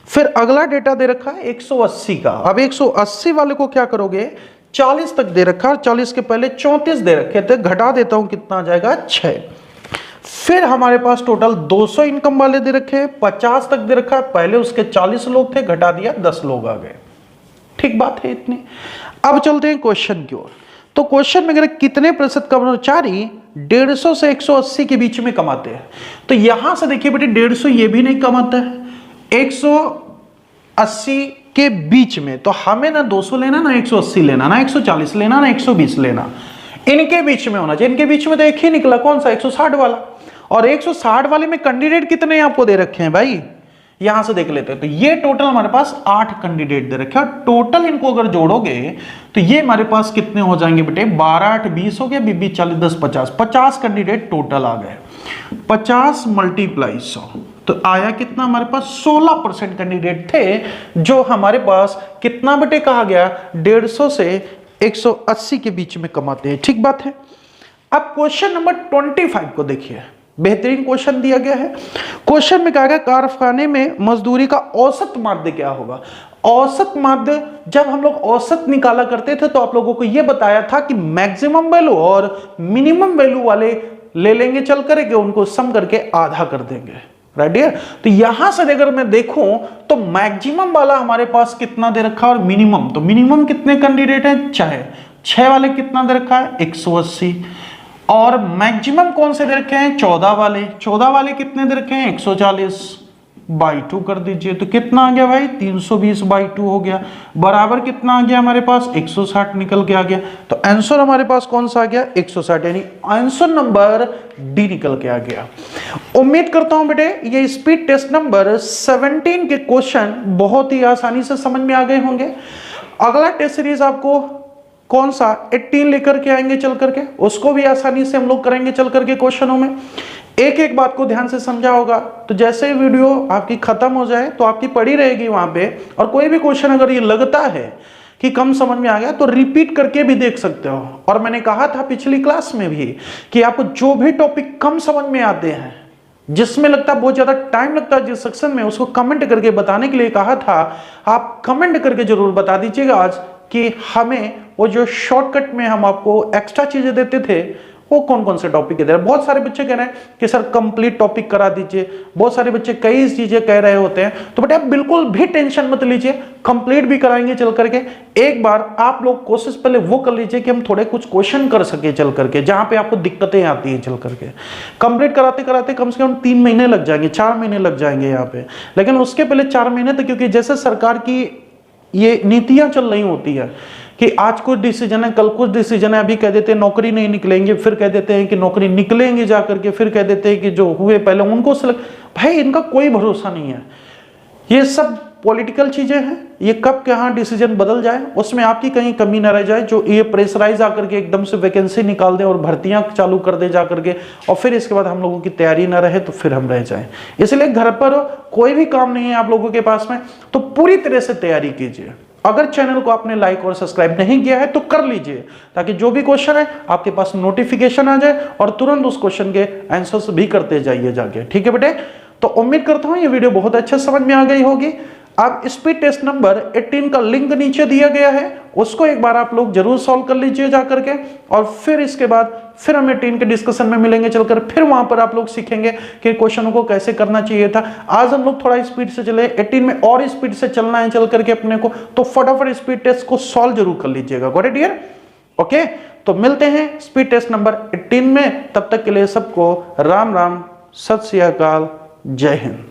फिर अगला डेटा दे रखा है 180 का। अब 180 वाले को क्या करोगे, 40 तक दे रखा है, 40 के पहले 34 दे रखे थे, घटा देता हूं कितना आ जाएगा, 6। फिर हमारे पास टोटल 200 इनकम वाले दे रखे हैं, 50 तक दे रखा है, पहले उसके 40 लोग थे, घटा दिया 10 लोग आ गए। ठीक बात है इतनी। अब चलते हैं क्वेश्चन की ओर। तो क्वेश्चन में अगर कितने प्रतिशत कर्मचारी 150 से 180 के बीच में कमाते हैं, तो यहां से देखिए बेटे 150 ये भी नहीं कमाता है, 180 के बीच में, तो हमें ना 200 लेना, ना 180 लेना, ना 140 लेना, ना 120 लेना, इनके बीच में होना चाहिए। इनके बीच में तो एक ही निकला, कौन सा, 160 वाला। और 160 वाले में कैंडिडेट कितने आपको दे रखे हैं भाई, यहां से देख लेते हैं। तो ये टोटल हमारे पास 8 कैंडिडेट दे रखे हैं, और टोटल इनको अगर जोड़ोगे तो ये हमारे पास कितने हो जाएंगे बेटे, 12 8 20 हो गया, 20 40 10 50 कैंडिडेट टोटल आ गए। 50 मल्टीप्लाई 100, तो आया कितना हमारे पास, 16% कैंडिडेट थे जो हमारे पास कितना बेटे कहा गया, 150 से 180 के बीच में कमाते हैं। ठीक बात है। अब क्वेश्चन नंबर 25 को देखिए, बेहतरीन क्वेश्चन दिया गया है। क्वेश्चन में कहा गया कारखाने में मजदूरी का औसत माध्य क्या होगा। औसत माध्य जब हम लोग औसत निकाला करते थे तो आप लोगों को यह बताया था कि मैक्सिमम वैल्यू और मिनिमम वैल्यू वाले ले लेंगे चल करके, उनको सम करके आधा कर देंगे। Right dear. तो यहां से अगर मैं देखूं तो मैक्सिमम वाला हमारे पास कितना दे रखा है और मिनिमम, तो मिनिमम कितने कैंडिडेट हैं, 6 वाले कितना दे रखा है 180, और मैक्सिमम कौन से दे रखे हैं 14 वाले कितने दे रखे हैं 140 बाई 2 कर दीजिए, तो कितना आ गया भाई 320 बाई 2 हो गया, बराबर कितना आ गया हमारे पास 160 निकल के आ गया। तो आंसर हमारे पास कौन सा आ गया 160, यानी आंसर नंबर डी निकल के आ गया। उम्मीद करता हूं बेटे ये स्पीड टेस्ट नंबर 17 के क्वेश्चन बहुत ही आसानी से समझ में आ गए होंगे। अगला टेस्ट सीरीज आपको कौन सा 18 लेकर के आएंगे चल करके, उसको भी आसानी से हम लोग करेंगे चल करके क्वेश्चनों में। एक एक बात को ध्यान से समझा होगा, तो जैसे वीडियो आपकी खत्म हो जाए तो आपकी पड़ी रहेगी वहां पे, और कोई भी क्वेश्चन अगर ये लगता है कि कम समझ में आ गया तो रिपीट करके भी देख सकते हो। और मैंने कहा था पिछली क्लास में भी कि आपको जो भी टॉपिक कम समझ में आते हैं, जिसमें लगता है बहुत ज्यादा टाइम लगता है जिस सेक्शन में, उसको कमेंट करके बताने के लिए कहा था। आप कमेंट करके जरूर बता दीजिएगा आज कि हमें वो जो शॉर्टकट में हम आपको एक्स्ट्रा चीजें देते थे वो कौन कौन से टॉपिक दे रहे हैं। बहुत सारे बच्चे कह रहे हैं कि सर कंप्लीट टॉपिक करा दीजिए, बहुत सारे बच्चे कई चीजें कह रहे होते हैं, तो बेटा आप बिल्कुल भी टेंशन मत लीजिए, कंप्लीट भी कराएंगे चल करके। एक बार आप लोग कोशिश पहले वो कर लीजिए कि हम थोड़े कुछ क्वेश्चन कर सके चल करके, जहां पे आपको दिक्कतें आती हैं चल करके। कंप्लीट कराते कराते कम से कम 3 महीने लग जाएंगे, 4 महीने लग जाएंगे यहाँ पे, लेकिन उसके पहले 4 महीने तक, क्योंकि जैसे सरकार की ये नीतियां चल रही होती है कि आज कुछ डिसीजन है कल कुछ डिसीजन है, अभी कह देते हैं नौकरी नहीं निकलेंगे, फिर कह देते हैं कि नौकरी निकलेंगे जाकर के, फिर कह देते हैं कि जो हुए पहले उनको भाई इनका कोई भरोसा नहीं है। ये सब पॉलिटिकल चीजें हैं, ये कब कहाँ डिसीजन बदल जाए, उसमें आपकी कहीं कमी ना रह जाए, जो ये प्रेशराइज आकर के एकदम से वैकेंसी निकाल दे और भर्तियां चालू कर दे जाकर के, और फिर इसके बाद हम लोगों की तैयारी ना रहे तो फिर हम रह जाएं। इसलिए घर पर कोई भी काम नहीं है आप लोगों के पास में, तो पूरी तरह से तैयारी कीजिए। अगर चैनल को आपने लाइक और सब्सक्राइब नहीं किया है तो कर लीजिए, ताकि जो भी क्वेश्चन है आपके पास नोटिफिकेशन आ जाए और तुरंत उस क्वेश्चन के आंसर्स भी करते जाइए जाके। ठीक है बेटे, तो उम्मीद करता हूं ये वीडियो बहुत अच्छे समझ में आ गई होगी। आप स्पीड टेस्ट नंबर 18 का लिंक नीचे दिया गया है, उसको एक बार आप लोग जरूर सॉल्व कर लीजिए जाकर के, और फिर इसके बाद फिर हम 18 के डिस्कशन में मिलेंगे चलकर, फिर वहां पर आप लोग सीखेंगे कि क्वेश्चनों को कैसे करना चाहिए था। आज हम लोग थोड़ा स्पीड से चले, 18 में और स्पीड से चलना है चल करके अपने को, तो फटाफट स्पीड टेस्ट को सॉल्व जरूर कर लीजिएगा। Got it dear? ओके, तो मिलते हैं स्पीड टेस्ट नंबर 18 में। तब तक के लिए सबको राम राम, सत श्री अकाल, जय हिंद।